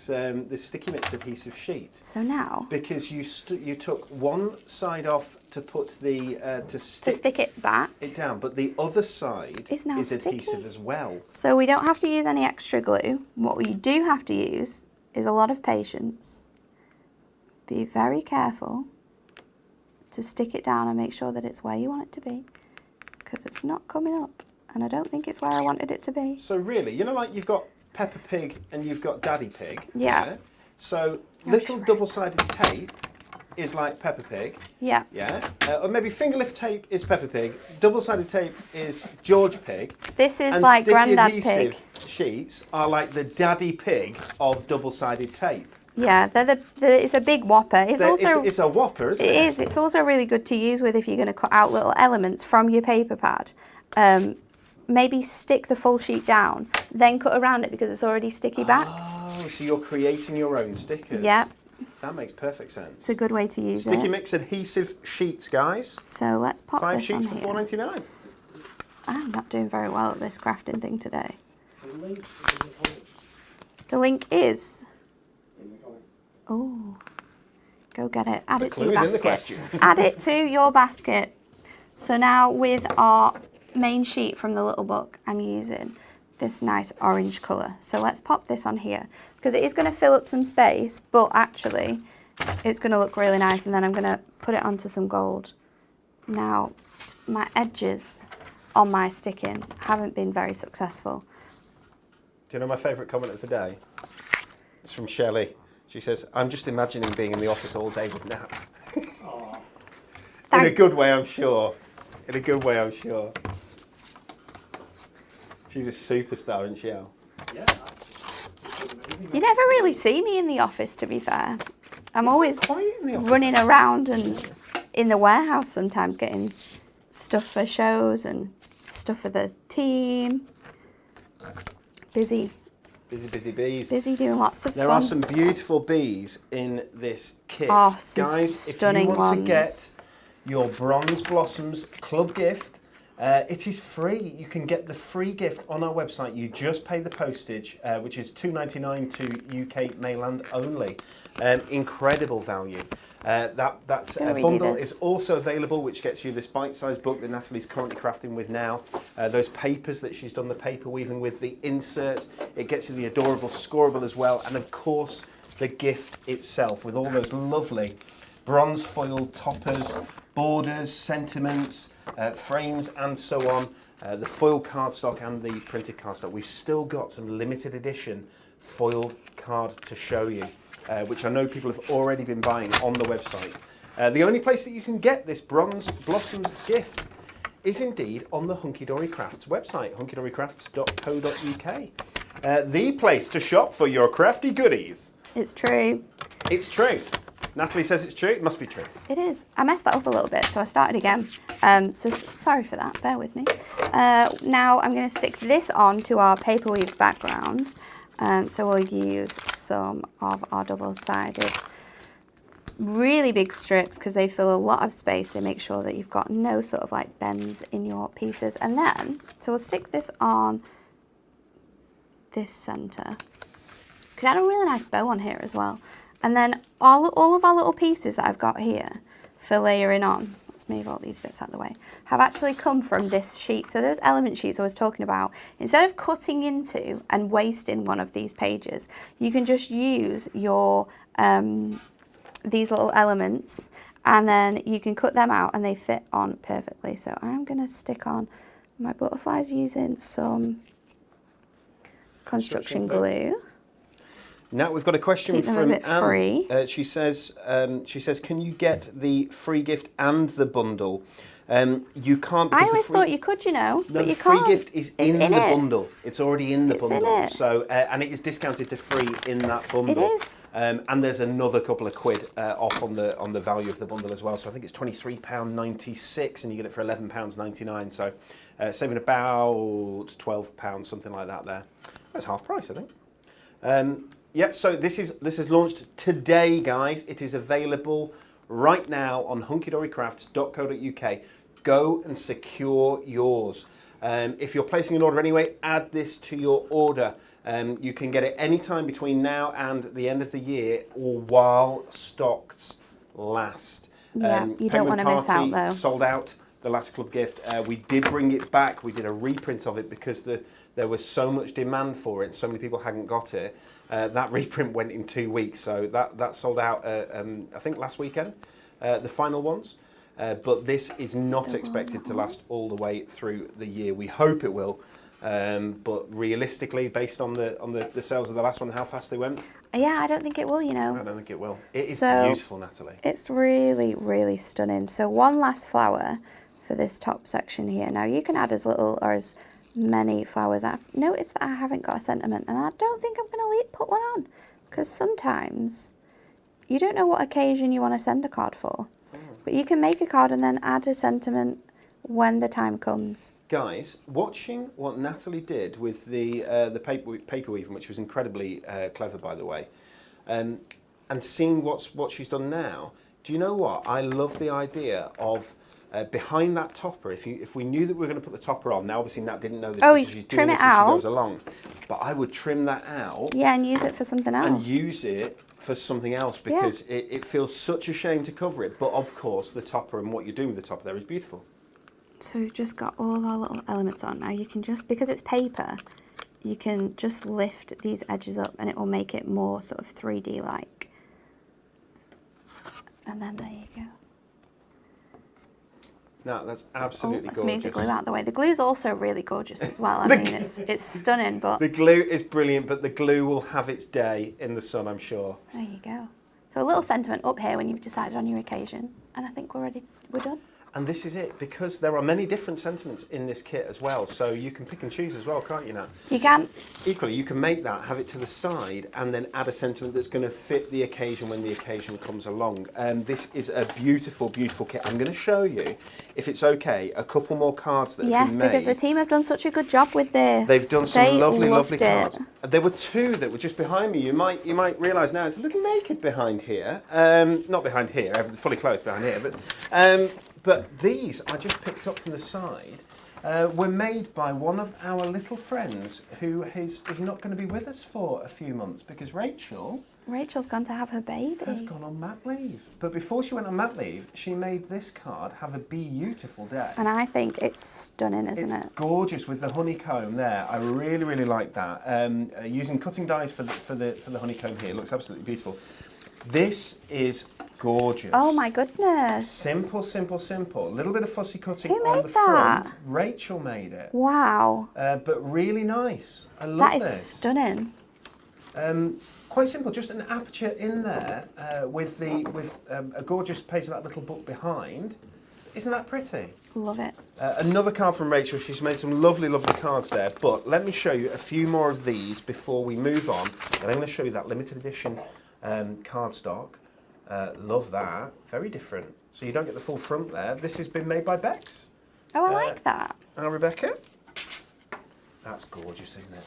Sticky Mitts adhesive sheet. So now, Because you took one side off to put the to to stick it back. it down, but the other side It's now adhesive sticky. as well. So we don't have to use any extra glue. What we do have to use is a lot of patience. Be very careful to stick it down and make sure that it's where you want it to be, because it's not coming up, and I don't think it's where I wanted it to be. So really, you know, like you've got Peppa Pig and you've got Daddy Pig. Yeah. So little double-sided tape is like Peppa Pig. Yeah. Yeah. Or maybe finger lift tape is Peppa Pig. Double-sided tape is George Pig. This is And like sticky Grandad adhesive Pig. sheets are like the Daddy Pig of double-sided tape. Yeah, it's a big whopper. It's also It's a whopper, isn't it? It is. It's also really good to use with if you're going to cut out little elements from your paper pad. Maybe stick the full sheet down, then cut around it because it's already sticky backed. Oh, so you're creating your own stickers. Yep. That makes perfect sense. It's a good way to use Sticky it. Mix adhesive sheets, guys. So let's pop 5 this sheets on for here. $4.99. I'm not doing very well at this crafting thing today. The link is in the comments. The link is. In the comments. Oh, go get it. Add The it to clue your is basket. in the question. Add it to your basket. So now with our main sheet from the little book, I'm using this nice orange colour. So let's pop this on here, because it is going to fill up some space, but actually it's going to look really nice, and then I'm going to put it onto some gold. Now, my edges on my sticking haven't been very successful. Do you know my favourite comment of the day? It's from Shelley. She says, I'm just imagining being in the office all day with Nat. Oh, In a good way, I'm sure. In a good way, I'm sure. She's a superstar, isn't she, Al? yeah. That's amazing. You never really see me in the office, to be fair. I'm always Quiet in the office. running around and in the warehouse sometimes getting stuff for shows and stuff for the team. Busy Busy bees. doing lots of There fun. are some beautiful bees in this kit. Oh, some Guys, if you stunning want to ones. get your Bronze Blossoms club gift It is free. You can get the free gift on our website. You just pay the postage, which is $2.99 to UK mainland only. Incredible value. That bundle is also available, which gets you this bite-sized book that Natalie's currently crafting with now. Those papers that she's done the paper weaving with, the inserts. It gets you the adorable Scoreable as well, and of course the gift itself with all those lovely bronze foil toppers, borders, sentiments, frames and so on, the foil cardstock and the printed cardstock. We've still got some limited edition foiled card to show you, which I know people have already been buying on the website. The only place that you can get this Bronze Blossoms gift is indeed on the Hunky Dory Crafts website, hunkydorycrafts.co.uk. The place to shop for your crafty goodies. It's true. It's true. Natalie says it's true. It must be true. It is. I messed that up a little bit, so I started again. So sorry for that. Bear with me. Now I'm going to stick this on to our paperweave background. So we'll use some of our double-sided, really big strips because they fill a lot of space. They make sure that you've got no sort of like bends in your pieces. And then, so we'll stick this on this center. Could add a really nice bow on here as well. And then all of our little pieces that I've got here for layering on, let's move all these bits out of the way, have actually come from this sheet. So those element sheets I was talking about, instead of cutting into and wasting one of these pages, you can just use your these little elements and then you can cut them out and they fit on perfectly. So I'm going to stick on my butterflies using some construction glue. Now we've got a question from Anne. She says, can you get the free gift and the bundle? You can't. I always thought you could, you know. No, but you the free can't. gift is in the bundle. It's already in the bundle. So and it is discounted to free in that bundle. It is. And there's another couple of quid off on the value of the bundle as well. So I think it's £23.96 and you get it for £11.99. So saving about £12, something like that there. That's half price, I think. Yeah, so this is launched today, guys. It is available right now on hunkydorycrafts.co.uk. Go and secure yours. If you're placing an order anyway, add this to your order. You can get it anytime between now and the end of the year or while stocks last. Yeah, you don't want to miss out though. Sold out the last club gift. We did bring it back. We did a reprint of it because there was so much demand for it. So many people hadn't got it. That reprint went in 2 weeks. So that sold out, I think, last weekend, the final ones. But this is not expected to last all the way through the year. We hope it will. But realistically, based on the sales of the last one, how fast they went? Yeah, I don't think it will, you know. I don't think it will. It is beautiful, Natalie. It's really, really stunning. So one last flower for this top section here. Now you can add as little or as many flowers. I've noticed that I haven't got a sentiment and I don't think I'm going to put one on because sometimes you don't know what occasion you want to send a card for. But you can make a card and then add a sentiment when the time comes. Guys, watching what Natalie did with the paper weaving, which was incredibly clever, by the way, and seeing what she's done now, do you know what? I love the idea of behind that topper. If we knew that we were going to put the topper on, now obviously Nat didn't know this because she's doing this as she goes along, but I would trim that out. Yeah, and use it for something else. And use it for something else because it feels such a shame to cover it. But of course, the topper and what you're doing with the topper there is beautiful. So we've just got all of our little elements on. Now you can just, because it's paper, you can just lift these edges up and it will make it more sort of 3D-like. And then there you go. No, that's absolutely gorgeous. Let's move the glue out of the way. The glue's also really gorgeous as well. I mean, it's stunning, but... The glue is brilliant, but the glue will have its day in the sun, I'm sure. There you go. So a little sentiment up here when you've decided on your occasion. And I think we're done. And this is it, because there are many different sentiments in this kit as well, so you can pick and choose as well, can't you, Nat? You can. Equally, you can make that, have it to the side, and then add a sentiment that's going to fit the occasion when the occasion comes along. This is a beautiful, beautiful kit. I'm going to show you, if it's okay, a couple more cards that have been made. Yes, because the team have done such a good job with this. They've done some lovely, lovely cards. There were two that were just behind me. You might realise now it's a little naked behind here. Not behind here, fully clothed behind here, But these I just picked up from the side. Were made by one of our little friends who is not going to be with us for a few months because Rachel's gone to have her baby. Has gone on mat leave. But before she went on mat leave, she made this card, Have a Beautiful Day. And I think it's stunning, isn't it? It's gorgeous with the honeycomb there. I really, really like that. Using cutting dies for the honeycomb here. It looks absolutely beautiful. This is gorgeous. Oh my goodness. Simple, simple, simple. A little bit of fussy cutting Who on made the that? front. Rachel made it. Wow. But really nice. I love That is this. stunning. Quite simple, just an aperture in there with a gorgeous page of that little book behind. Isn't that pretty? Love it. Another card from Rachel. She's made some lovely, lovely cards there. But let me show you a few more of these before we move on. And I'm going to show you that limited edition cardstock. Love that. Very different. So you don't get the full front there. This has been made by Bex. Oh, I like that. And Rebecca. That's gorgeous, isn't it?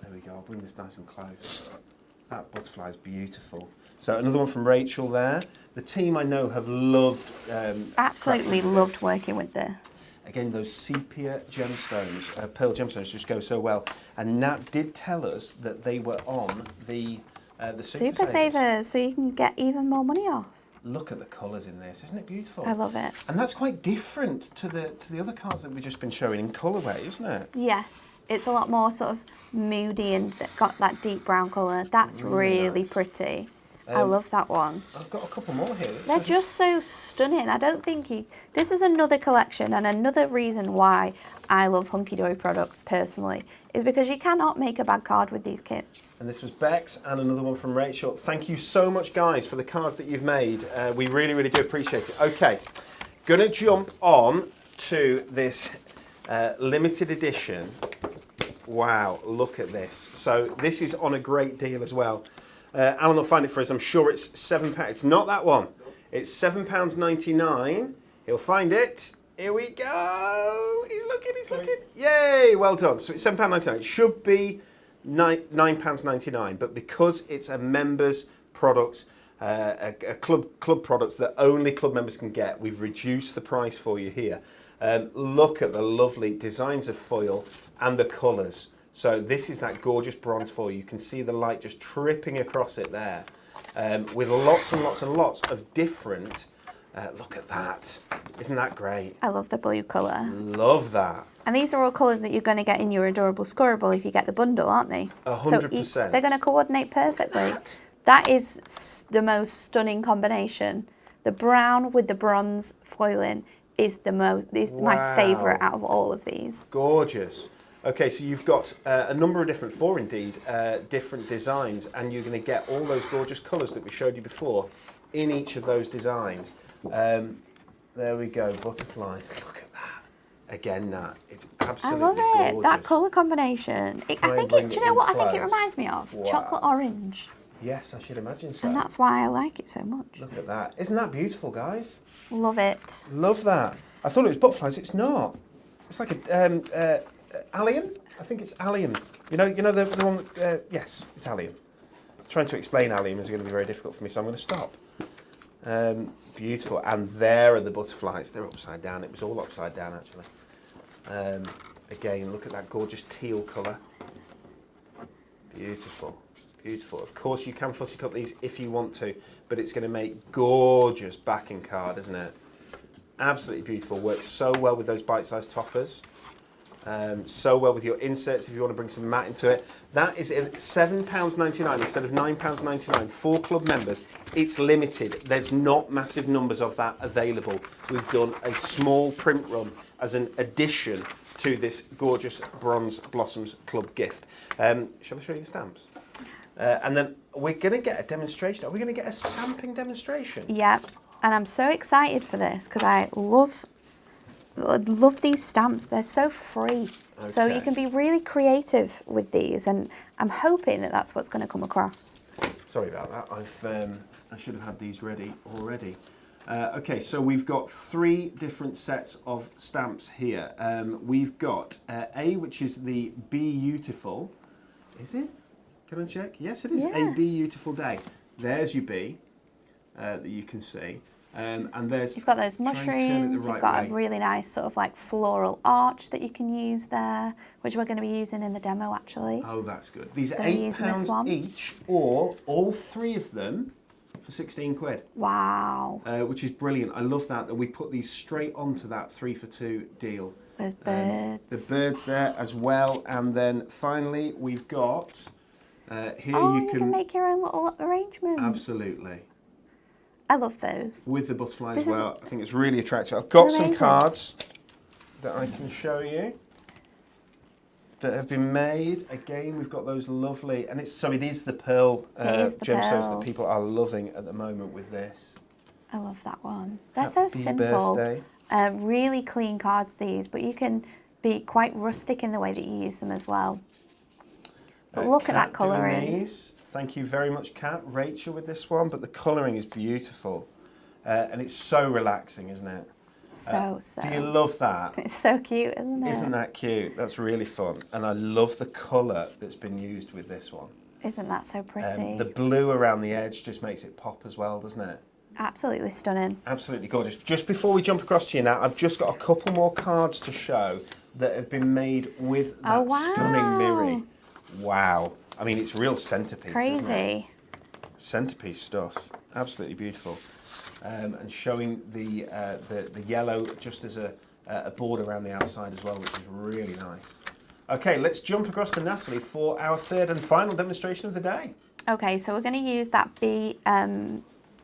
There we go. I'll bring this nice and close. That butterfly is beautiful. So another one from Rachel there. The team I know have loved. Absolutely loved working with this. Again, those sepia gemstones, pearl gemstones, just go so well. And Nat did tell us that they were on the Super Savers, so you can get even more money off. Look at the colours in this, isn't it beautiful? I love it. And that's quite different to the other cards that we've just been showing in colourway, isn't it? Yes, it's a lot more sort of moody and got that deep brown colour. That's really nice. Pretty. I love that one. I've got a couple more here. They're just so stunning. I don't think this is another collection, and another reason why I love Hunky Dory products personally is because you cannot make a bad card with these kits. And this was Bex and another one from Rachel. Thank you so much, guys, for the cards that you've made. We really, really do appreciate it. Okay, gonna jump on to this limited edition. Wow, look at this. So this is on a great deal as well. Alan will find it for us. I'm sure it's £7. It's not that one. It's £7.99. He'll find it. Here we go. He's looking, he's looking. Yay, well done. So it's £7.99. It should be £9.99, but because it's a members product, a club product that only club members can get, we've reduced the price for you here. Look at the lovely designs of foil and the colours. So this is that gorgeous bronze foil. You can see the light just tripping across it there, with lots and lots and lots of different. Look at that. Isn't that great? I love the blue colour. Love that. And these are all colours that you're going to get in your adorable Scoreable if you get the bundle, aren't they? 100%. So they're going to coordinate perfectly. That is the most stunning combination. The brown with the bronze foiling is my favourite out of all of these. Gorgeous. Okay, so you've got a number of different, different designs, and you're going to get all those gorgeous colours that we showed you before in each of those designs. There we go, butterflies. Look at that. Again, Nat, it's absolutely gorgeous. I love it, that colour combination. Do you know what I think it reminds me of? Wow. Chocolate orange. Yes, I should imagine so. And that's why I like it so much. Look at that. Isn't that beautiful, guys? Love it. Love that. I thought it was butterflies. It's not. It's like a allium. I think it's allium. You know the one. Yes, it's allium. Trying to explain allium is going to be very difficult for me, so I'm going to stop. Beautiful. And there are the butterflies. They're upside down. It was all upside down, actually. Again, look at that gorgeous teal colour. Beautiful. Beautiful. Of course, you can fussy cut these if you want to, but it's going to make gorgeous backing card, isn't it? Absolutely beautiful. Works so well with those bite-sized toppers. So well with your inserts if you want to bring some mat into it. That is £7.99 instead of £9.99 for club members. It's limited. There's not massive numbers of that available. We've done a small print run as an addition to this gorgeous Bronze Blossoms Club gift. Shall I show you the stamps? And then we're going to get a demonstration. Are we going to get a stamping demonstration? Yep. And I'm so excited for this because I love these stamps. They're so free. Okay. So you can be really creative with these, and I'm hoping that that's what's going to come across. Sorry about that. I should have had these ready already. Okay, so we've got 3 different sets of stamps here. We've got A, which is the Beautiful. Is it? Can I check? Yes, it is. Yeah. A Beautiful Day. There's your B that you can see. And there's you've got those try and turn it mushrooms. the right You've got way. a really nice sort of like floral arch that you can use there, which we're going to be using in the demo actually. Oh, that's good. These are Gonna be using this one. £8 each, or all 3 of them for 16 quid. Wow. Which is brilliant. I love that we put these straight onto that 3 for 2 deal. Those birds. The birds there as well, and then finally we've got here Oh, you can make your own little arrangements. absolutely. I love those. With the butterfly as This well. I think it's really attractive. I've got some amazing. cards that I can show you that have been made. Again, we've got those lovely, and it is the pearl gemstones that people are loving at the moment with this. I love that one. They're Happy so simple. birthday. Really clean cards these, but you can be quite rustic in the way that you use them as well. But look at that Kat doing colouring. these. Thank you very much, Kat. Rachel with this one, but the colouring is beautiful. And it's so relaxing, isn't it? So. Do you love that? It's so cute, isn't it? Isn't that cute? That's really fun. And I love the colour that's been used with this one. Isn't that so pretty? The blue around the edge just makes it pop as well, doesn't it? Absolutely stunning. Absolutely gorgeous. Just before we jump across to you now, I've just got a couple more cards to show that have been made with that stunning Miri. Wow. I mean, it's real centerpiece, isn't it? Crazy. Centerpiece stuff. Absolutely beautiful. And showing the yellow just as a border around the outside as well, which is really nice. Okay, let's jump across to Natalie for our third and final demonstration of the day. Okay, so we're going to use that bee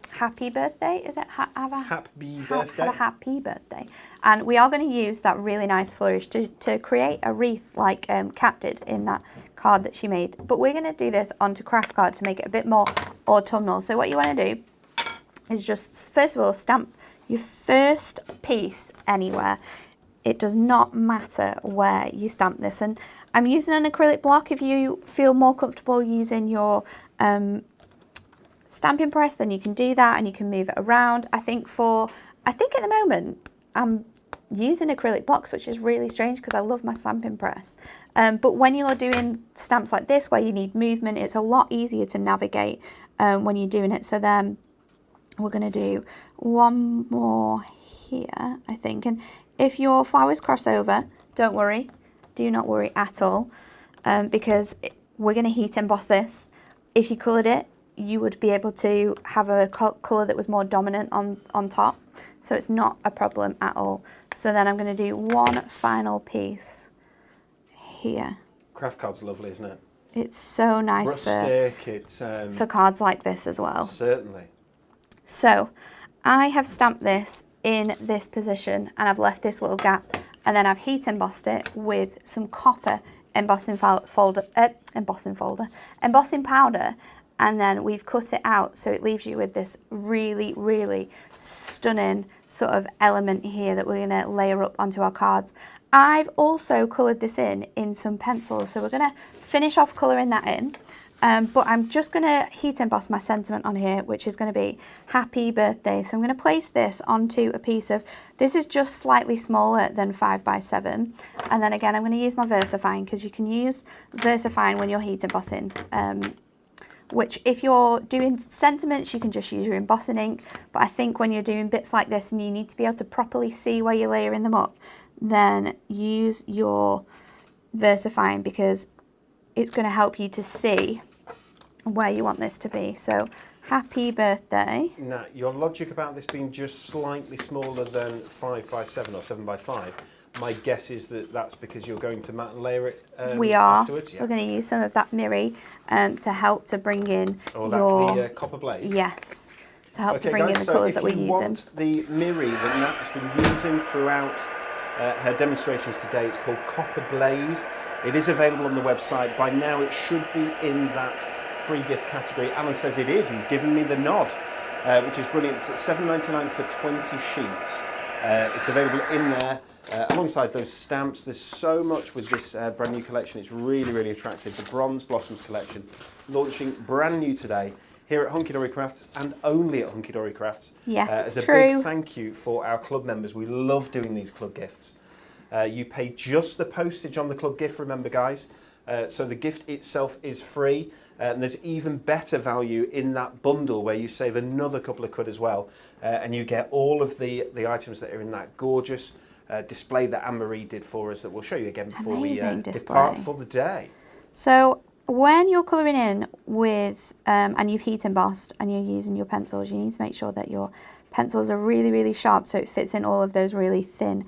happy birthday. Is it Happy birthday. Have a happy birthday. And we are going to use that really nice flourish to create a wreath like Kat did in that card that she made. But we're going to do this onto craft card to make it a bit more autumnal. So what you want to do is just, first of all, stamp your first piece anywhere. It does not matter where you stamp this. And I'm using an acrylic block. If you feel more comfortable using your stamping press, then you can do that and you can move it around. I think at the moment I'm using acrylic blocks, which is really strange because I love my stamping press. But when you're doing stamps like this where you need movement, it's a lot easier to navigate when you're doing it. So then we're going to do one more here, I think. And if your flowers cross over, don't worry. Do not worry at all because we're going to heat emboss this. If you coloured it, you would be able to have a colour that was more dominant on top. So it's not a problem at all. So then I'm going to do one final piece here. Craft card's lovely, isn't it? It's so nice Rustic, for cards like this as well. Certainly. So I have stamped this in this position and I've left this little gap, and then I've heat embossed it with some copper embossing powder, and then we've cut it out so it leaves you with this really, really stunning sort of element here that we're going to layer up onto our cards. I've also coloured this in some pencils, so we're going to finish off colouring that in. But I'm just going to heat emboss my sentiment on here, which is going to be happy birthday. So I'm going to place this onto a piece of, this is just slightly smaller than 5x7. And then again, I'm going to use my VersaFine because you can use VersaFine when you're heat embossing. Which if you're doing sentiments, you can just use your embossing ink. But I think when you're doing bits like this and you need to be able to properly see where you're layering them up, then use your VersaFine because it's going to help you to see where you want this to be. So happy birthday. Now, your logic about this being just slightly smaller than 5x7 or 7x5, my guess is that that's because you're going to matte and layer it we are. Afterwards. Yeah. We're going to use some of that Miri to help to bring in the copper blade? Yes, to help to bring guys, in the colours that we're using. if you want the Miri that Nat has been using throughout her demonstrations today, it's called Copper Blaze. It is available on the website. By now it should be in that free gift category. Alan says it is. He's given me the nod, which is brilliant. It's at $7.99 for 20 sheets. It's available in there alongside those stamps. There's so much with this brand new collection. It's really, really attractive. The Bronze Blossoms collection, launching brand new today here at Hunky Dory Crafts and only at Hunky Dory Crafts. Yes, as it's a true. big thank you for our club members. We love doing these club gifts. You pay just the postage on the club gift, remember guys. So the gift itself is free, and there's even better value in that bundle where you save another couple of quid as well, and you get all of the items that are in that gorgeous display that Anne-Marie did for us that we'll show you again before Amazing we display. depart for the day. So when you're colouring in with, and you've heat embossed and you're using your pencils, you need to make sure that your pencils are really, really sharp so it fits in all of those really thin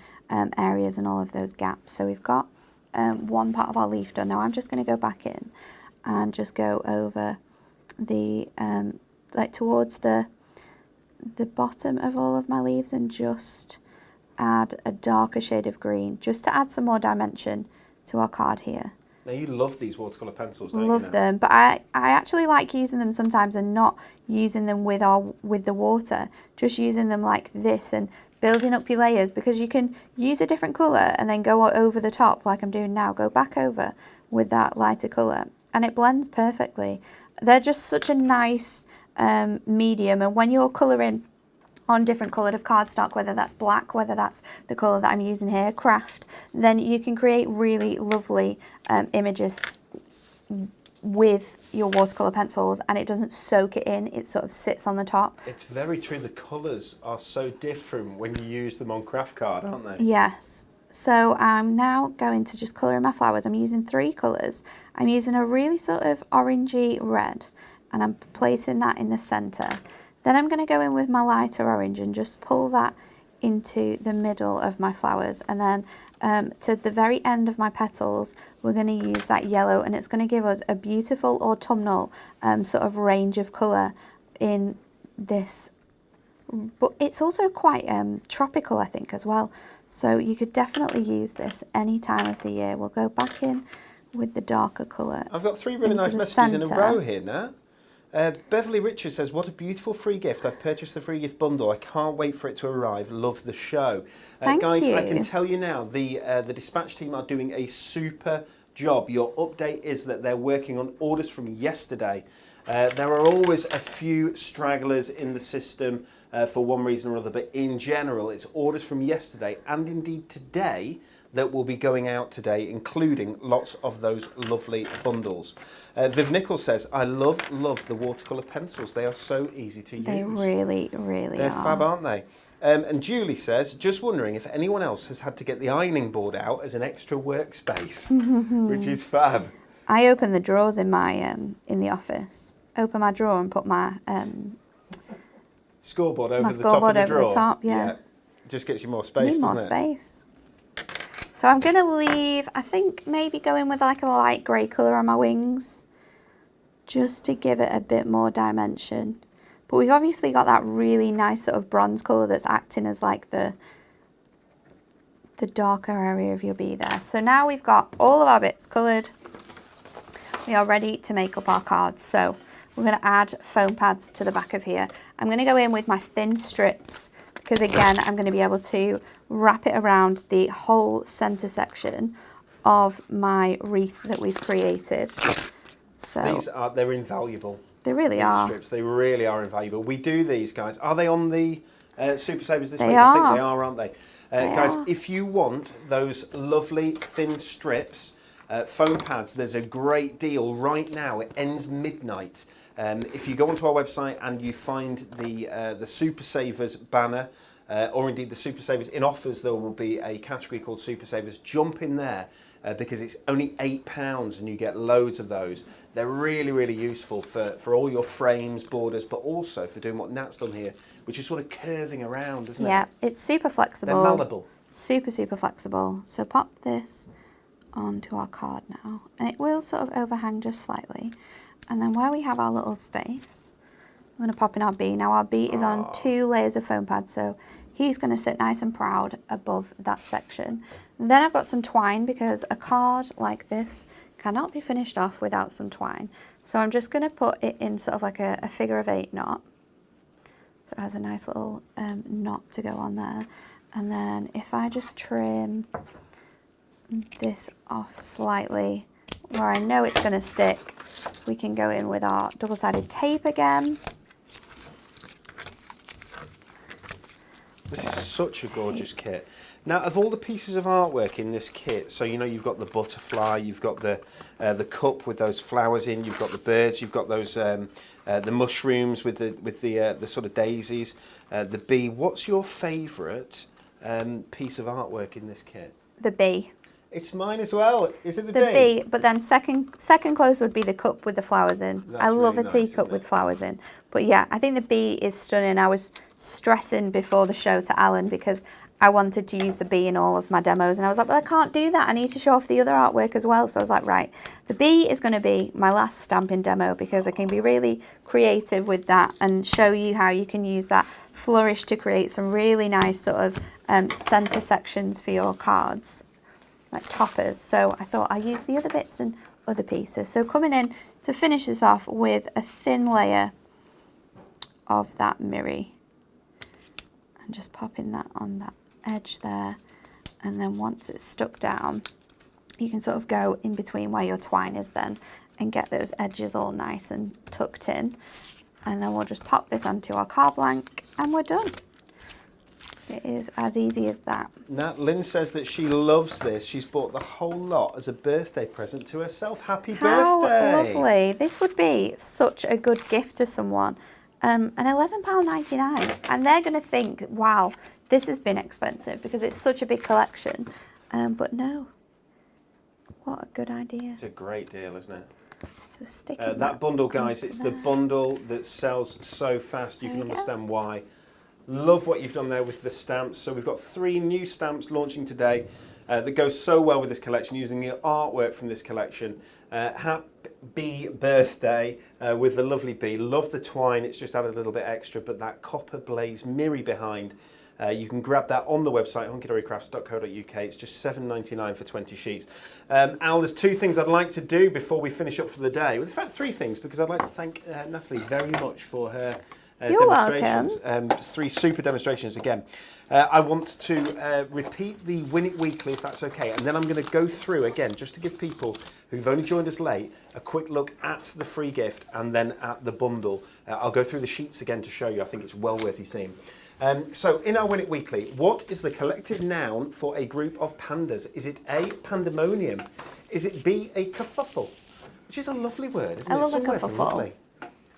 areas and all of those gaps. So we've got one part of our leaf done. Now I'm just going to go back in and just go over the, like towards the bottom of all of my leaves and just add a darker shade of green just to add some more dimension to our card here. Now you love these watercolour pencils, don't you? Love them, but I actually like using them sometimes and not using them with the water, just using them like this and building up your layers, because you can use a different colour and then go over the top like I'm doing now, go back over with that lighter colour and it blends perfectly. They're just such a nice medium, and when you're colouring on different coloured of cardstock, whether that's black, whether that's the colour that I'm using here, craft, then you can create really lovely images with your watercolour pencils, and it doesn't soak it in, it sort of sits on the top. It's very true, the colours are so different when you use them on craft card, aren't they? Yes. So I'm now going to just colour in my flowers. I'm using 3 colours. I'm using a really sort of orangey red, and I'm placing that in the centre. Then I'm going to go in with my lighter orange and just pull that into the middle of my flowers, and then to the very end of my petals we're going to use that yellow, and it's going to give us a beautiful autumnal sort of range of colour in this, but it's also quite tropical I think as well, so you could definitely use this any time of the year. We'll go back in with the darker colour. I've got 3 really nice messages in a row here now. Beverly Richards says, what a beautiful free gift. I've purchased the free gift bundle. I can't wait for it to arrive. Love the show. Guys, you. I can tell you now, the dispatch team are doing a super job. Your update is that they're working on orders from yesterday. There are always a few stragglers in the system for one reason or other, but in general, it's orders from yesterday and indeed today that will be going out today, including lots of those lovely bundles. Viv Nichols says, I love the watercolour pencils. They are so easy to use. They really, really They're are. fab, aren't they? And Julie says, just wondering if anyone else has had to get the ironing board out as an extra workspace, which is fab. I open the drawers in my in the office. Open my drawer and put my scoreboard over my the top of scoreboard the over drawer. the top, yeah. Just gets you more space, Need more doesn't it? space. So I'm going to leave, I think maybe go in with like a light grey colour on my wings, just to give it a bit more dimension. But we've obviously got that really nice sort of bronze colour that's acting as like the darker area of your bee there. So now we've got all of our bits coloured. We are ready to make up our cards. So we're going to add foam pads to the back of here. I'm going to go in with my thin strips, because again I'm going to be able to wrap it around the whole centre section of my wreath that we've created. So they're invaluable. They really These are. strips, they really are invaluable. We do these, guys. Are they on the Super Savers this week? They I think are. they are, aren't they? Guys, if you want those lovely thin strips, foam pads, there's a great deal right now. It ends midnight. If you go onto our website and you find the Super Savers banner, or indeed the Super Savers in offers, there will be a category called Super Savers. Jump in there because it's only £8 and you get loads of those. They're really, really useful for all your frames, borders, but also for doing what Nat's done here, which is sort of curving around, isn't it? Yeah, it's super flexible. They're malleable. Super, super flexible. So pop this onto our card now, and it will sort of overhang just slightly. And then where we have our little space, I'm going to pop in our bee. Now our bee is on 2 layers of foam pads, so he's going to sit nice and proud above that section. And then I've got some twine, because a card like this cannot be finished off without some twine. So I'm just going to put it in sort of like a figure of 8 knot. So it has a nice little knot to go on there. And then if I just trim this off slightly where I know it's going to stick, we can go in with our double-sided tape again. This is such a gorgeous kit. Now, of all the pieces of artwork in this kit, so you know you've got the butterfly, you've got the cup with those flowers in, you've got the birds, you've got those the mushrooms with the sort of daisies, the bee. What's your favourite piece of artwork in this kit? The bee. It's mine as well. Is it the bee? The bee, but then second close would be the cup with the flowers in. That's I love really a nice, teacup isn't with it? flowers in. But yeah, I think the bee is stunning. I was stressing before the show to Alan because I wanted to use the bee in all of my demos, and I was like, well, I can't do that. I need to show off the other artwork as well. So I was like, right, the bee is going to be my last stamping demo because I can be really creative with that and show you how you can use that flourish to create some really nice sort of centre sections for your cards, like toppers. So I thought I'd use the other bits and other pieces. So coming in to finish this off with a thin layer of that mirri and just popping that on that edge there, and then once it's stuck down you can sort of go in between where your twine is then and get those edges all nice and tucked in, and then we'll just pop this onto our card blank and we're done. It is as easy as that. Nat, Lynn says that she loves this. She's bought the whole lot as a birthday present to herself. Happy birthday! How lovely. This would be such a good gift to someone. And £11.99, and they're going to think, wow, this has been expensive because it's such a big collection. But no, what a good idea. It's a great deal, isn't it? So stick that bundle, guys, it's the bundle that sells so fast. You can understand why. Love what you've done there with the stamps. So we've got 3 new stamps launching today that go so well with this collection using the artwork from this collection. Happy birthday with the lovely bee. Love the twine, it's just added a little bit extra, but that copper blaze mirri behind, you can grab that on the website, hunkydorycrafts.co.uk. It's just $7.99 for 20 sheets. Al, there's 2 things I'd like to do before we finish up for the day. Well, in fact, 3 things, because I'd like to thank Natalie very much for her You're demonstrations. welcome. 3 super demonstrations again. I want to repeat the Win It Weekly, if that's okay, and then I'm going to go through again, just to give people who've only joined us late a quick look at the free gift and then at the bundle. I'll go through the sheets again to show you. I think it's well worth you seeing. So in our Win It Weekly, what is the collective noun for a group of pandas? Is it A, pandemonium? Is it B, a kerfuffle? Which is a lovely word, isn't it? I love a Some words are kerfuffle. lovely.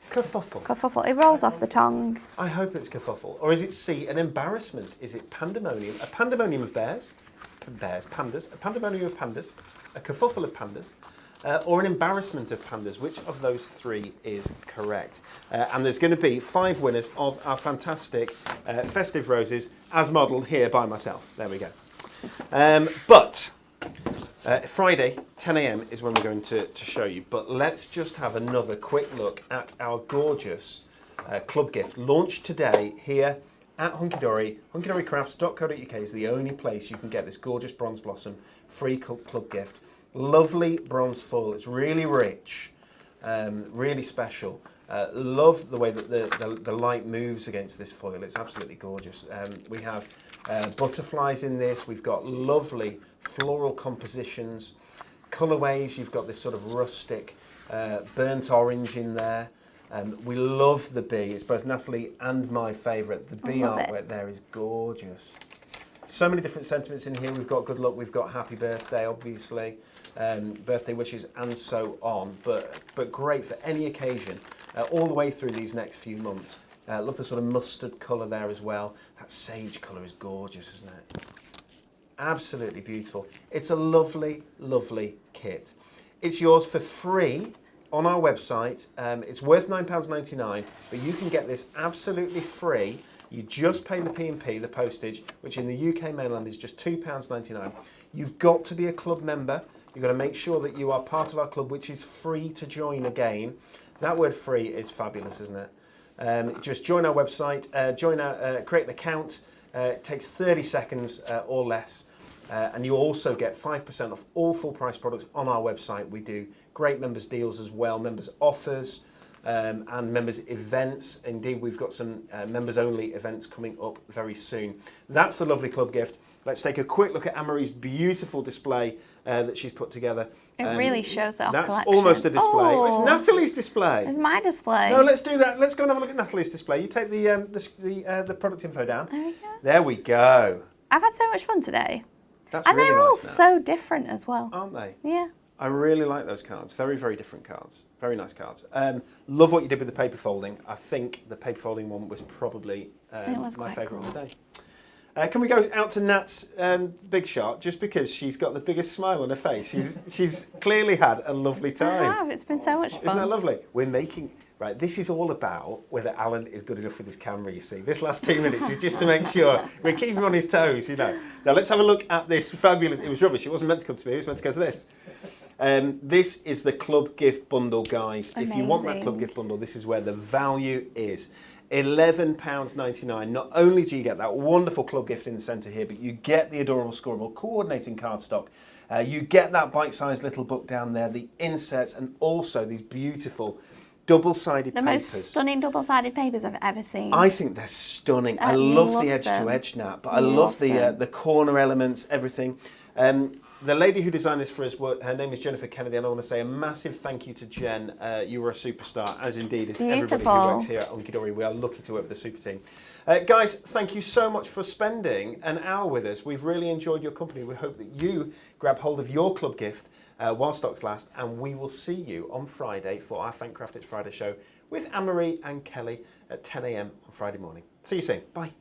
Kerfuffle. Kerfuffle. It rolls off the tongue. I hope it's kerfuffle. Or is it C, an embarrassment? Is it pandemonium? A pandemonium of pandas, a pandemonium of pandas, a kerfuffle of pandas, or an embarrassment of pandas? Which of those 3 is correct? And there's going to be 5 winners of our fantastic festive roses as modelled here by myself. There we go. Friday, 10 a.m. is when we're going to show you. But let's just have another quick look at our gorgeous club gift launched today here at Hunky Dory. HunkyDoryCrafts.co.uk is the only place you can get this gorgeous Bronze Blossom free club gift. Lovely bronze foil. It's really rich, really special. Love the way that the light moves against this foil. It's absolutely gorgeous. We have butterflies in this. We've got lovely floral compositions, colourways. You've got this sort of rustic burnt orange in there. We love the bee. It's both Natalie and my favourite. The bee artwork there is gorgeous. So many different sentiments in here. We've got good luck, we've got happy birthday, obviously, birthday wishes and so on, but great for any occasion, all the way through these next few months. Love the sort of mustard colour there as well. That sage colour is gorgeous, isn't it? Absolutely beautiful. It's a lovely, lovely kit. It's yours for free on our website. It's worth £9.99, but you can get this absolutely free. You just pay the P&P, the postage, which in the UK mainland is just £2.99. You've got to be a club member. You've got to make sure that you are part of our club, which is free to join again. That word free is fabulous, isn't it? Just join our website, create an account. It takes 30 seconds or less. And you also get 5% off all full price products on our website. We do great members deals as well, members offers. and members events. Indeed, we've got some members only events coming up very soon. That's the lovely club gift. Let's take a quick look at Anne-Marie's beautiful display that she's put together. It really shows off That's collection. almost a display. Oh, It's Natalie's display. it's my display. No, let's do that. Let's go and have a look at Natalie's display. You take the product info down. There we go. There we go. I've had so much fun today. That's And really they're all nice now, so different as well. aren't they? Yeah. I really like those cards. Very, very different cards. Very nice cards. Love what you did with the paper folding. I think the paper folding one was probably was my quite favourite cool. of the day. Can we go out to Nat's big shot, just because she's got the biggest smile on her face. She's clearly had a lovely I time. have. It's been so much fun. Isn't that lovely? We're making... Right, this is all about whether Alan is good enough with his camera, you see. This last 2 minutes is just to make sure we keep him on his toes, you know. Now let's have a look at this fabulous... It was rubbish. It wasn't meant to come to me. It was meant to go to this. This is the club gift bundle, guys. If you want that Amazing. club gift bundle, this is where the value is. £11.99. Not only do you get that wonderful club gift in the centre here, but you get the adorable Scoreable coordinating cardstock. You get that bite-sized little book down there, the inserts, and also these beautiful double-sided The papers. most stunning double-sided papers I've ever seen. I think they're stunning. I I love love the edge-to-edge them. now, but I love them. the corner elements, everything. The lady who designed this for us, her name is Jennifer Kennedy, and I want to say a massive thank you to Jen. You were a superstar, as indeed is everybody who Beautiful. works here at Hunky-Dory. We are lucky to work with the super team. Guys, thank you so much for spending an hour with us. We've really enjoyed your company. We hope that you grab hold of your club gift while stocks last, and we will see you on Friday for our Thank Craft It's Friday show with Anne-Marie and Kelly at 10 a.m. on Friday morning. See you soon. Bye.